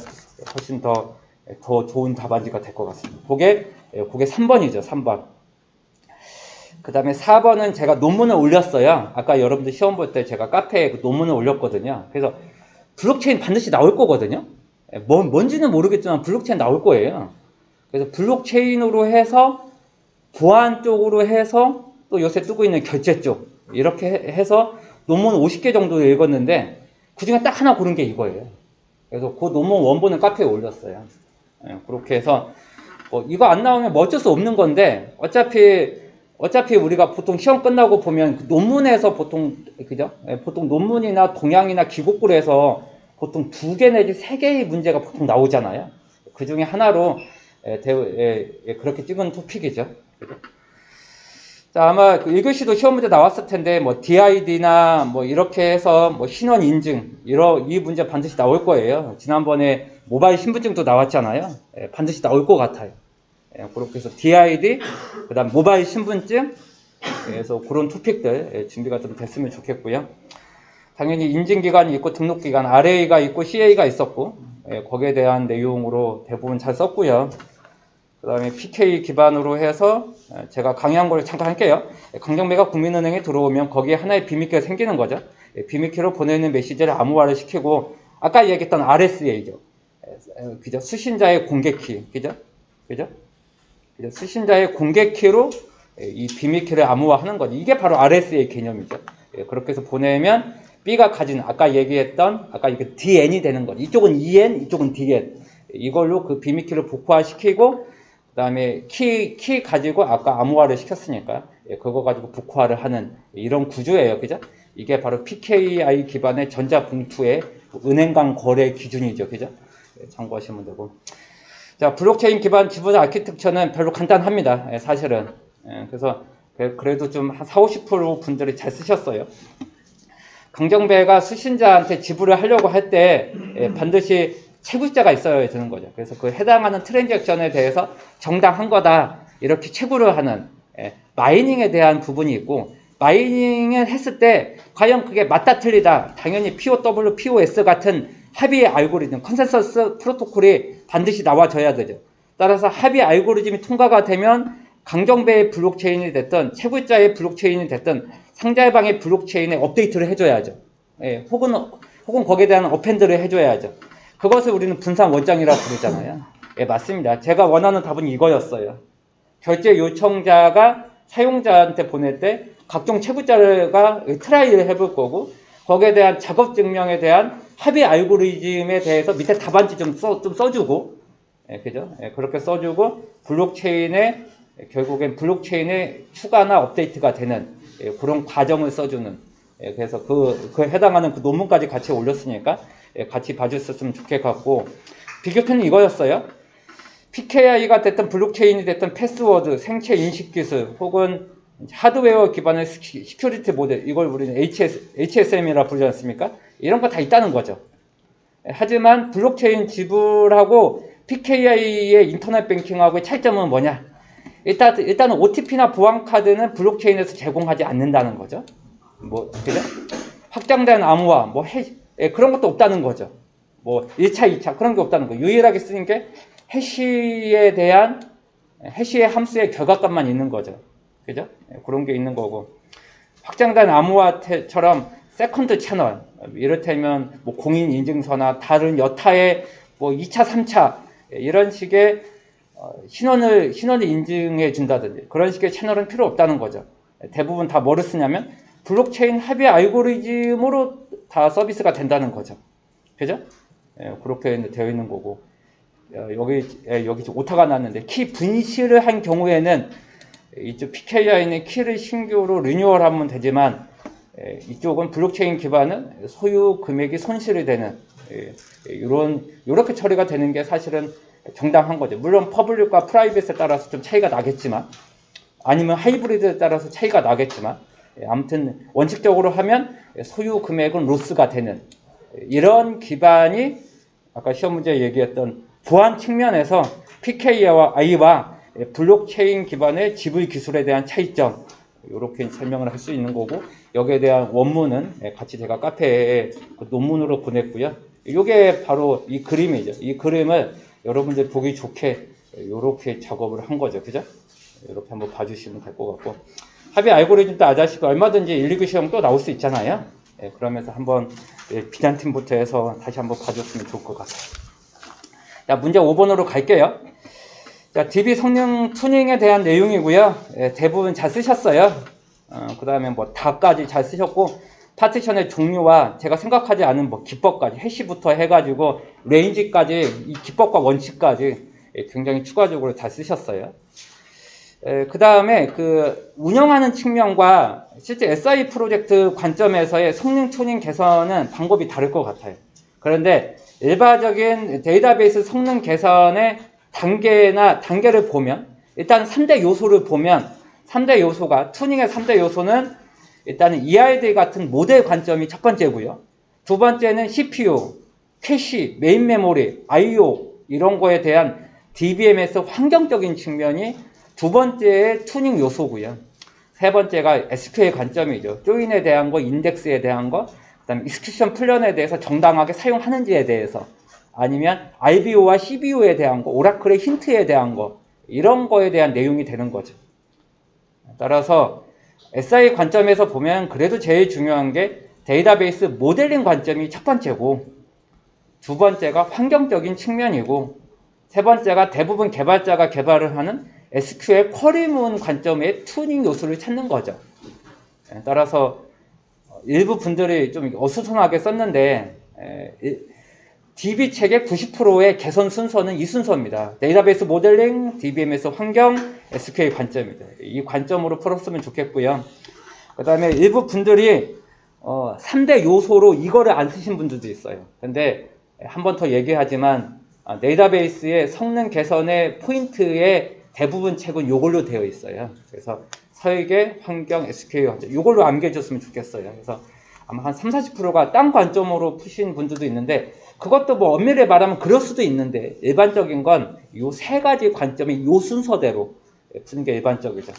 훨씬 더 좋은 답안지가 될 것 같습니다. 그게 3번이죠. 3번. 그 다음에 4번은 제가 논문을 올렸어요. 아까 여러분들 시험 볼 때 제가 카페에 논문을 올렸거든요. 그래서 블록체인 반드시 나올 거거든요. 뭔지는 모르겠지만 블록체인 나올 거예요. 그래서 블록체인으로 해서 보안 쪽으로 해서 또 요새 뜨고 있는 결제 쪽 이렇게 해서 논문 50개 정도 읽었는데 그중에 딱 하나 고른 게 이거예요. 그래서 그 논문 원본을 카페에 올렸어요. 그렇게 해서 이거 안 나오면 뭐 어쩔 수 없는 건데 어차피 우리가 보통 시험 끝나고 보면 그 논문에서 보통 그죠? 보통 논문이나 동양이나 기복부로 해서 보통 2개 내지 3개의 문제가 보통 나오잖아요. 그 중에 하나로 그렇게 찍은 토픽이죠. 그죠? 자, 아마 그 1교시도 시험 문제 나왔을 텐데 뭐 DID나 뭐 이렇게 해서 뭐 신원 인증 이 문제 반드시 나올 거예요. 지난번에 모바일 신분증도 나왔잖아요. 반드시 나올 것 같아요. 그렇게 해서 DID, 그 다음 모바일 신분증, 그래서 그런 토픽들 준비가 좀 됐으면 좋겠고요. 당연히 인증기간이 있고 등록기간, RA가 있고 CA가 있었고, 거기에 대한 내용으로 대부분 잘 썼고요. 그 다음에 PK 기반으로 해서 제가 강의한 걸 잠깐 할게요. 강정배가 국민은행에 들어오면 거기에 하나의 비밀키가 생기는 거죠. 비밀키로 보내는 메시지를 암호화를 시키고, 아까 얘기했던 RSA죠. 그죠? 수신자의 공개키, 그죠? 수신자의 공개키로 이 비밀키를 암호화하는 거죠. 이게 바로 RSA 개념이죠. 그렇게 해서 보내면 B가 가진 아까 얘기했던 이게 DN이 되는 거죠. 이쪽은 EN, 이쪽은 DN. 이걸로 그 비밀키를 복화시키고 그 다음에 키 가지고 아까 암호화를 시켰으니까 그거 가지고 복화를 하는 이런 구조예요. 그죠? 이게 바로 PKI 기반의 전자봉투의 은행 간 거래 기준이죠. 그죠? 참고하시면 되고. 자, 블록체인 기반 지분 아키텍처는 별로 간단합니다. 사실은. 그래서 그래도 좀 한 40-50% 분들이 잘 쓰셨어요. 강정배가 수신자한테 지불을 하려고 할 때 반드시 채굴자가 있어야 되는 거죠. 그래서 그 해당하는 트랜잭션에 대해서 정당한 거다 이렇게 채굴을 하는 마이닝에 대한 부분이 있고, 마이닝을 했을 때 과연 그게 맞다 틀리다, 당연히 POW, POS 같은 합의 알고리즘, 컨센서스 프로토콜이 반드시 나와줘야 되죠. 따라서 합의 알고리즘이 통과가 되면 강정배의 블록체인이 됐든 채굴자의 블록체인이 됐든 상대방의 블록체인에 업데이트를 해줘야죠. 혹은 거기에 대한 어펜드를 해줘야죠. 그것을 우리는 분산 원장이라고 부르잖아요. 맞습니다. 제가 원하는 답은 이거였어요. 결제 요청자가 사용자한테 보낼 때 각종 채굴자가 트라이를 해볼 거고, 거기에 대한 작업 증명에 대한 합의 알고리즘에 대해서 밑에 답안지 좀 써주고, 그죠? 그렇게 써주고, 결국엔 블록체인의 추가나 업데이트가 되는 그런 과정을 써주는, 그래서 그 해당하는 그 논문까지 같이 올렸으니까 같이 봐주셨으면 좋겠고, 비교표는 이거였어요. PKI가 됐든 블록체인이 됐든 패스워드, 생체 인식 기술, 혹은 하드웨어 기반의 시큐리티 모델, 이걸 우리는 HSM이라 부르지 않습니까? 이런 거 다 있다는 거죠. 하지만 블록체인 지불하고 PKI의 인터넷 뱅킹하고의 차이점은 뭐냐? 일단은 OTP나 보안카드는 블록체인에서 제공하지 않는다는 거죠. 그죠? 확장된 암호화, 그런 것도 없다는 거죠. 1차, 2차, 그런 게 없다는 거. 유일하게 쓰는 게 해시의 함수의 결과값만 있는 거죠. 그죠? 그런 게 있는 거고. 확장된 암호화처럼 세컨드 채널, 이를테면 공인인증서나 다른 여타의 2차, 3차, 이런 식의 신원을 인증해 준다든지 그런 식의 채널은 필요 없다는 거죠. 대부분 다 뭐를 쓰냐면 블록체인 합의 알고리즘으로 다 서비스가 된다는 거죠. 그죠? 그렇게 되어 있는 거고, 여기 오타가 났는데 키 분실을 한 경우에는 이쪽 PKI는 키를 신규로 리뉴얼하면 되지만 이쪽은 블록체인 기반은 소유 금액이 손실이 되는 이렇게 처리가 되는 게 사실은 정당한 거죠. 물론 퍼블릭과 프라이빗에 따라서 좀 차이가 나겠지만 아니면 하이브리드에 따라서 차이가 나겠지만 아무튼 원칙적으로 하면 소유 금액은 로스가 되는 이런 기반이 아까 시험 문제 얘기했던 보안 측면에서 PKI와 블록체인 기반의 지불 기술에 대한 차이점 이렇게 설명을 할 수 있는 거고 여기에 대한 원문은 같이 제가 카페에 논문으로 보냈고요. 이게 바로 이 그림이죠. 이 그림을 여러분들 보기 좋게 이렇게 작업을 한 거죠. 그죠? 이렇게 한번 봐주시면 될 것 같고 합의 알고리즘도 아시고 얼마든지 1, 2급 시험 또 나올 수 있잖아요. 그러면서 한번 비단팀부터 해서 다시 한번 봐줬으면 좋을 것 같아요. 자, 문제 5번으로 갈게요. 자, DB 성능 튜닝에 대한 내용이고요. 대부분 잘 쓰셨어요. 그 다음에 뭐 다까지 잘 쓰셨고 파티션의 종류와 제가 생각하지 않은 뭐 기법까지 해시부터 해가지고 레인지까지 이 기법과 원칙까지 굉장히 추가적으로 잘 쓰셨어요. 그 다음에 그 운영하는 측면과 실제 SI 프로젝트 관점에서의 성능 튜닝 개선은 방법이 다를 것 같아요. 그런데 일반적인 데이터베이스 성능 개선의 단계를 보면 일단 3대 요소를 보면 3대 요소가 튜닝의 3대 요소는 일단은 EID 같은 모델 관점이 첫 번째고요. 두 번째는 CPU, 캐시, 메인 메모리, I/O 이런 거에 대한 DBMS 환경적인 측면이 두 번째의 튜닝 요소고요. 세 번째가 SQL 관점이죠. 조인에 대한 거, 인덱스에 대한 거, 그다음에 익스큐션 플랜에 대해서 정당하게 사용하는지에 대해서 아니면 RBO와 CBO에 대한 거, 오라클의 힌트에 대한 거 이런 거에 대한 내용이 되는 거죠. 따라서 SI 관점에서 보면 그래도 제일 중요한 게 데이터베이스 모델링 관점이 첫 번째고 두 번째가 환경적인 측면이고 세 번째가 대부분 개발자가 개발을 하는 SQL 쿼리문 관점의 튜닝 요소를 찾는 거죠. 따라서 일부 분들이 좀 어수선하게 썼는데 DB 책의 90%의 개선 순서는 이 순서입니다. 데이터베이스 모델링, DBMS 환경, SQL 관점입니다. 이 관점으로 풀었으면 좋겠고요. 그 다음에 일부 분들이 3대 요소로 이거를 안 쓰신 분들도 있어요. 근데 한 번 더 얘기하지만 데이터베이스의 성능 개선의 포인트의 대부분 책은 이걸로 되어 있어요. 그래서 설계, 환경, SQL 관점 이걸로 암기해줬으면 좋겠어요. 그래서 아마 한 30-40%가 딴 관점으로 푸신 분들도 있는데 그것도 뭐 엄밀히 말하면 그럴 수도 있는데 일반적인 건 이 세 가지 관점이 요 순서대로 푸는 게 일반적이죠.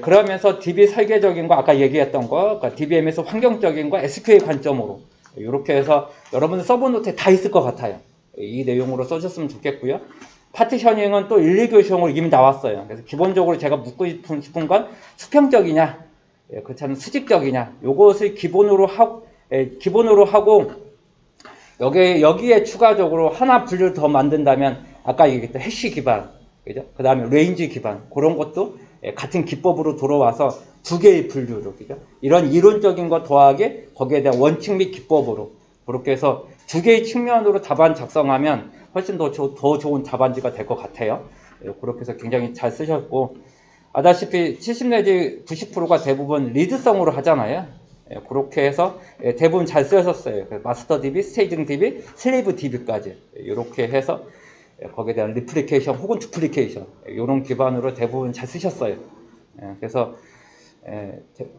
그러면서 DB 설계적인 거 아까 얘기했던 거 그러니까 DBMS 환경적인 거 SQL 관점으로 이렇게 해서 여러분들 서브노트에 다 있을 것 같아요. 이 내용으로 써줬으면 좋겠고요. 파티셔닝은 또 1, 2교시용으로 이미 나왔어요. 그래서 기본적으로 제가 묻고 싶은 건 수평적이냐 그렇지 않은 수직적이냐 요것을 기본으로 하고 여기에 추가적으로 하나 분류를 더 만든다면 아까 얘기했던 해시 기반 그죠? 그 다음에 레인지 기반 그런 것도 같은 기법으로 돌아와서 두 개의 분류로 그죠? 이런 이론적인 것 더하게 거기에 대한 원칙 및 기법으로 그렇게 해서 두 개의 측면으로 답안 작성하면 훨씬 더 좋은 답안지가 될 것 같아요. 그렇게 해서 굉장히 잘 쓰셨고 아다시피 70 내지 90%가 대부분 리드성으로 하잖아요. 그렇게 해서 대부분 잘 쓰셨어요. 마스터 DB, 스테이징 DB, 슬리브 DB까지 이렇게 해서 거기에 대한 리플리케이션 혹은 두플리케이션 이런 기반으로 대부분 잘 쓰셨어요. 그래서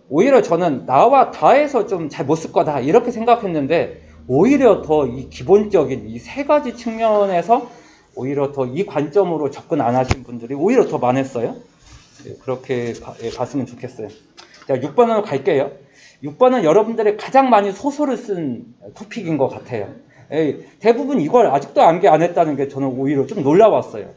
오히려 저는 나와 다에서 좀 잘 못 쓸 거다 이렇게 생각했는데 오히려 더 이 기본적인 이 세 가지 측면에서 오히려 더 이 관점으로 접근 안 하신 분들이 오히려 더 많았어요. 그렇게 봤으면 좋겠어요. 자, 6번으로 갈게요. 6번은 여러분들이 가장 많이 소설을 쓴 토픽인 것 같아요. 대부분 이걸 아직도 암기 안 했다는 게 저는 오히려 좀 놀라웠어요.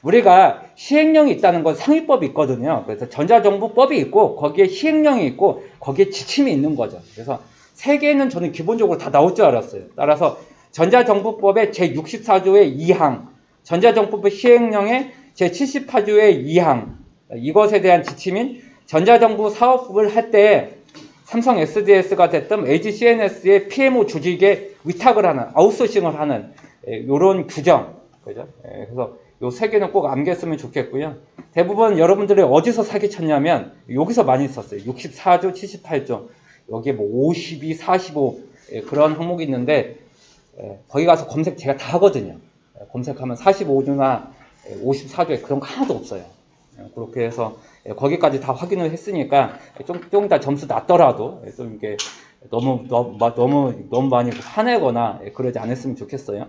우리가 시행령이 있다는 건 상위법이 있거든요. 그래서 전자정보법이 있고 거기에 시행령이 있고 거기에 지침이 있는 거죠. 그래서 세 개는 저는 기본적으로 다 나올 줄 알았어요. 따라서 전자정보법의 제64조의 2항, 전자정보법 시행령의 제78조의 2항 이것에 대한 지침인 전자정보 사업을 할 때 삼성 SDS가 됐든 LG CNS의 PMO 조직에 위탁을 하는 아웃소싱을 하는 이런 규정 그죠? 그래서 요 세 개는 꼭 암기했으면 좋겠고요. 대부분 여러분들이 어디서 사기쳤냐면 여기서 많이 썼어요. 64조, 78조. 여기에 뭐 52, 45 그런 항목이 있는데 거기 가서 검색 제가 다 하거든요. 검색하면 45조나 54조에 그런 거 하나도 없어요. 그렇게 해서 거기까지 다 확인을 했으니까 좀 더 점수 낮더라도 좀 이게 너무 많이 화내거나 그러지 않았으면 좋겠어요.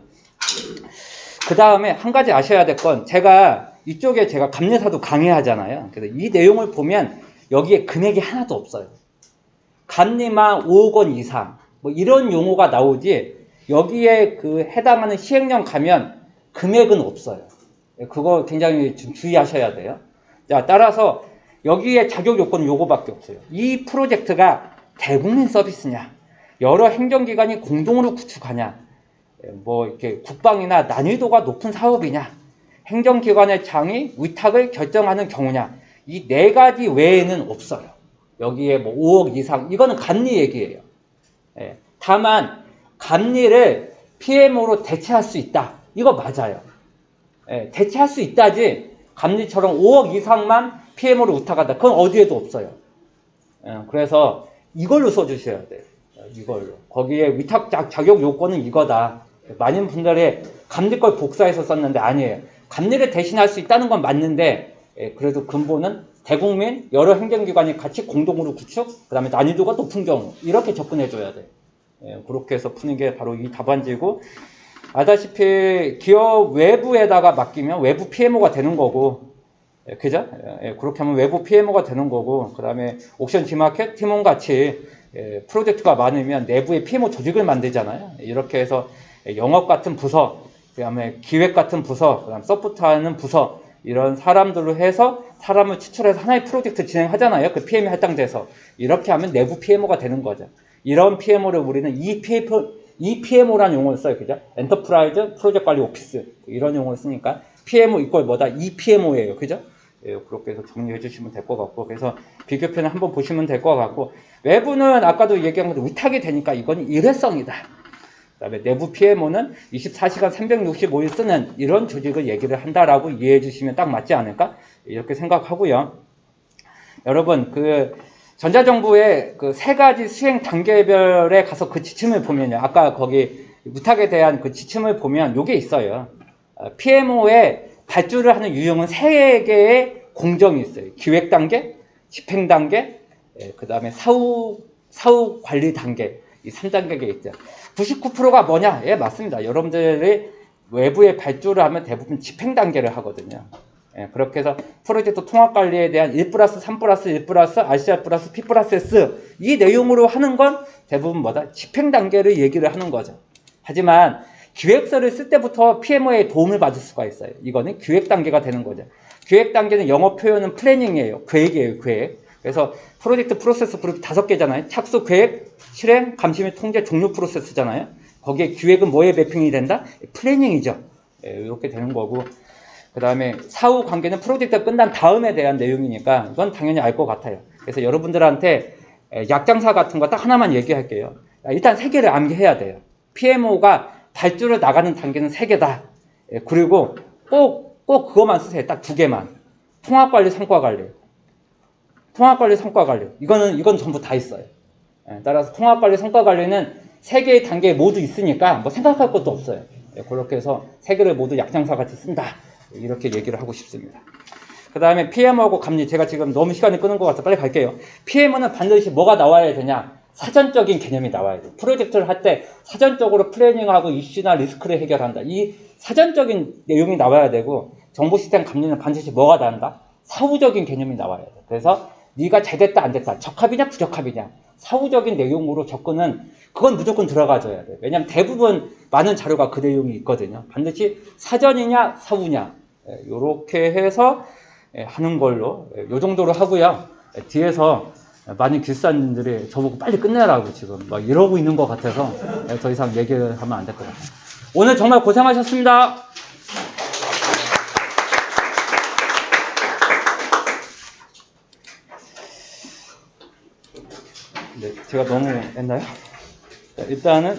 그 다음에 한 가지 아셔야 될 건 제가 이쪽에 제가 감리사도 강의하잖아요. 그래서 이 내용을 보면 여기에 금액이 하나도 없어요. 감리만 5억 원 이상 뭐 이런 용어가 나오지 여기에 그 해당하는 시행령 가면 금액은 없어요. 그거 굉장히 좀 주의하셔야 돼요. 자, 따라서 여기에 자격 요건은 요거밖에 없어요. 이 프로젝트가 대국민 서비스냐, 여러 행정기관이 공동으로 구축하냐, 뭐 이렇게 국방이나 난이도가 높은 사업이냐, 행정기관의 장이 위탁을 결정하는 경우냐, 이 네 가지 외에는 없어요. 여기에 뭐 5억 이상, 이거는 감리 얘기예요. 다만 감리를 PMO로 대체할 수 있다. 이거 맞아요. 대체할 수 있다지 감리처럼 5억 이상만 PMO로 위탁한다. 그건 어디에도 없어요. 그래서 이걸로 써주셔야 돼요. 이걸로. 거기에 위탁 자격 요건은 이거다. 많은 분들이 감리 걸 복사해서 썼는데 아니에요. 감리를 대신할 수 있다는 건 맞는데 그래도 근본은 대국민 여러 행정기관이 같이 공동으로 구축, 그 다음에 난이도가 높은 경우 이렇게 접근해줘야 돼요. 그렇게 해서 푸는 게 바로 이 답안지고, 아다시피 기업 외부에다가 맡기면 외부 PMO가 되는 거고, 그죠? 그렇게 하면 외부 PMO가 되는 거고, 그 다음에 옥션 G마켓, 팀원 같이 프로젝트가 많으면 내부에 PMO 조직을 만들잖아요. 이렇게 해서 영업 같은 부서, 그 다음에 기획 같은 부서, 그 다음 서포트하는 부서, 이런 사람들로 해서 사람을 추출해서 하나의 프로젝트 진행하잖아요. 그 PM이 할당돼서. 이렇게 하면 내부 PMO가 되는 거죠. 이런 PMO를 우리는 EPMO라는 용어를 써요. 그죠? 엔터프라이즈 프로젝트 관리 오피스. 이런 용어를 쓰니까 PMO 이꼴 뭐다? EPMO예요. 그죠? 그렇게 해서 정리해 주시면 될 것 같고, 그래서 비교표는 한번 보시면 될 것 같고, 외부는 아까도 얘기한 것처럼 위탁이 되니까 이건 일회성이다. 그 다음에 내부 PMO는 24시간 365일 쓰는 이런 조직을 얘기를 한다라고 이해해 주시면 딱 맞지 않을까? 이렇게 생각하고요. 여러분, 그 전자정부의 그 세 가지 수행 단계별에 가서 그 지침을 보면요. 아까 거기 위탁에 대한 그 지침을 보면 요게 있어요. PMO의 발주를 하는 유형은 세 개의 공정이 있어요. 기획 단계, 집행 단계, 그 다음에 사후 관리 단계, 이 3단계가 있죠. 99%가 뭐냐? 예, 맞습니다. 여러분들이 외부에 발주를 하면 대부분 집행 단계를 하거든요. 그렇게 해서 프로젝트 통합 관리에 대한 1+3+1+, RCR+, P+S 이 내용으로 하는 건 대부분 뭐다? 집행 단계를 얘기를 하는 거죠. 하지만 기획서를 쓸 때부터 PMO의 도움을 받을 수가 있어요. 이거는 기획 단계가 되는 거죠. 기획 단계는 영어 표현은 플래닝이에요. 계획이에요, 계획. 그래서 프로젝트 프로세스 그룹 5개잖아요. 착수, 계획, 실행, 감시 및 통제, 종료 프로세스잖아요. 거기에 기획은 뭐에 매핑이 된다? 플래닝이죠. 이렇게 되는 거고. 그 다음에 사후 관계는 프로젝트가 끝난 다음에 대한 내용이니까 이건 당연히 알 것 같아요. 그래서 여러분들한테 약장사 같은 거 딱 하나만 얘기할게요. 일단 3개를 암기해야 돼요. PMO가 발주를 나가는 단계는 3개다. 그리고 꼭 그것만 쓰세요. 딱 2개만. 통합관리, 성과관리. 통합관리, 성과관리. 이건 전부 다 있어요. 따라서 통합관리, 성과관리는 3개의 단계에 모두 있으니까 뭐 생각할 것도 없어요. 그렇게 해서 3개를 모두 약장사 같이 쓴다. 이렇게 얘기를 하고 싶습니다. 그 다음에 PMO하고 감리. 제가 지금 너무 시간이 끄는 것 같아서 빨리 갈게요. PMO는 반드시 뭐가 나와야 되냐? 사전적인 개념이 나와야 돼요. 프로젝트를 할 때 사전적으로 플래닝하고 이슈나 리스크를 해결한다. 이 사전적인 내용이 나와야 되고, 정보시스템 감리는 반드시 뭐가 나온다? 사후적인 개념이 나와야 돼요. 그래서 네가 잘 됐다 안 됐다, 적합이냐 부적합이냐, 사후적인 내용으로 접근은 그건 무조건 들어가줘야 돼요. 왜냐하면 대부분 많은 자료가 그 내용이 있거든요. 반드시 사전이냐 사후냐, 이렇게 해서 하는 걸로 요 정도로 하고요. 뒤에서 많은 길사님들이 저보고 빨리 끝내라고 지금 막 이러고 있는 것 같아서 더 이상 얘기를 하면 안 될 것 같아요. 오늘 정말 고생하셨습니다. 네, 제가 너무 했나요? 일단은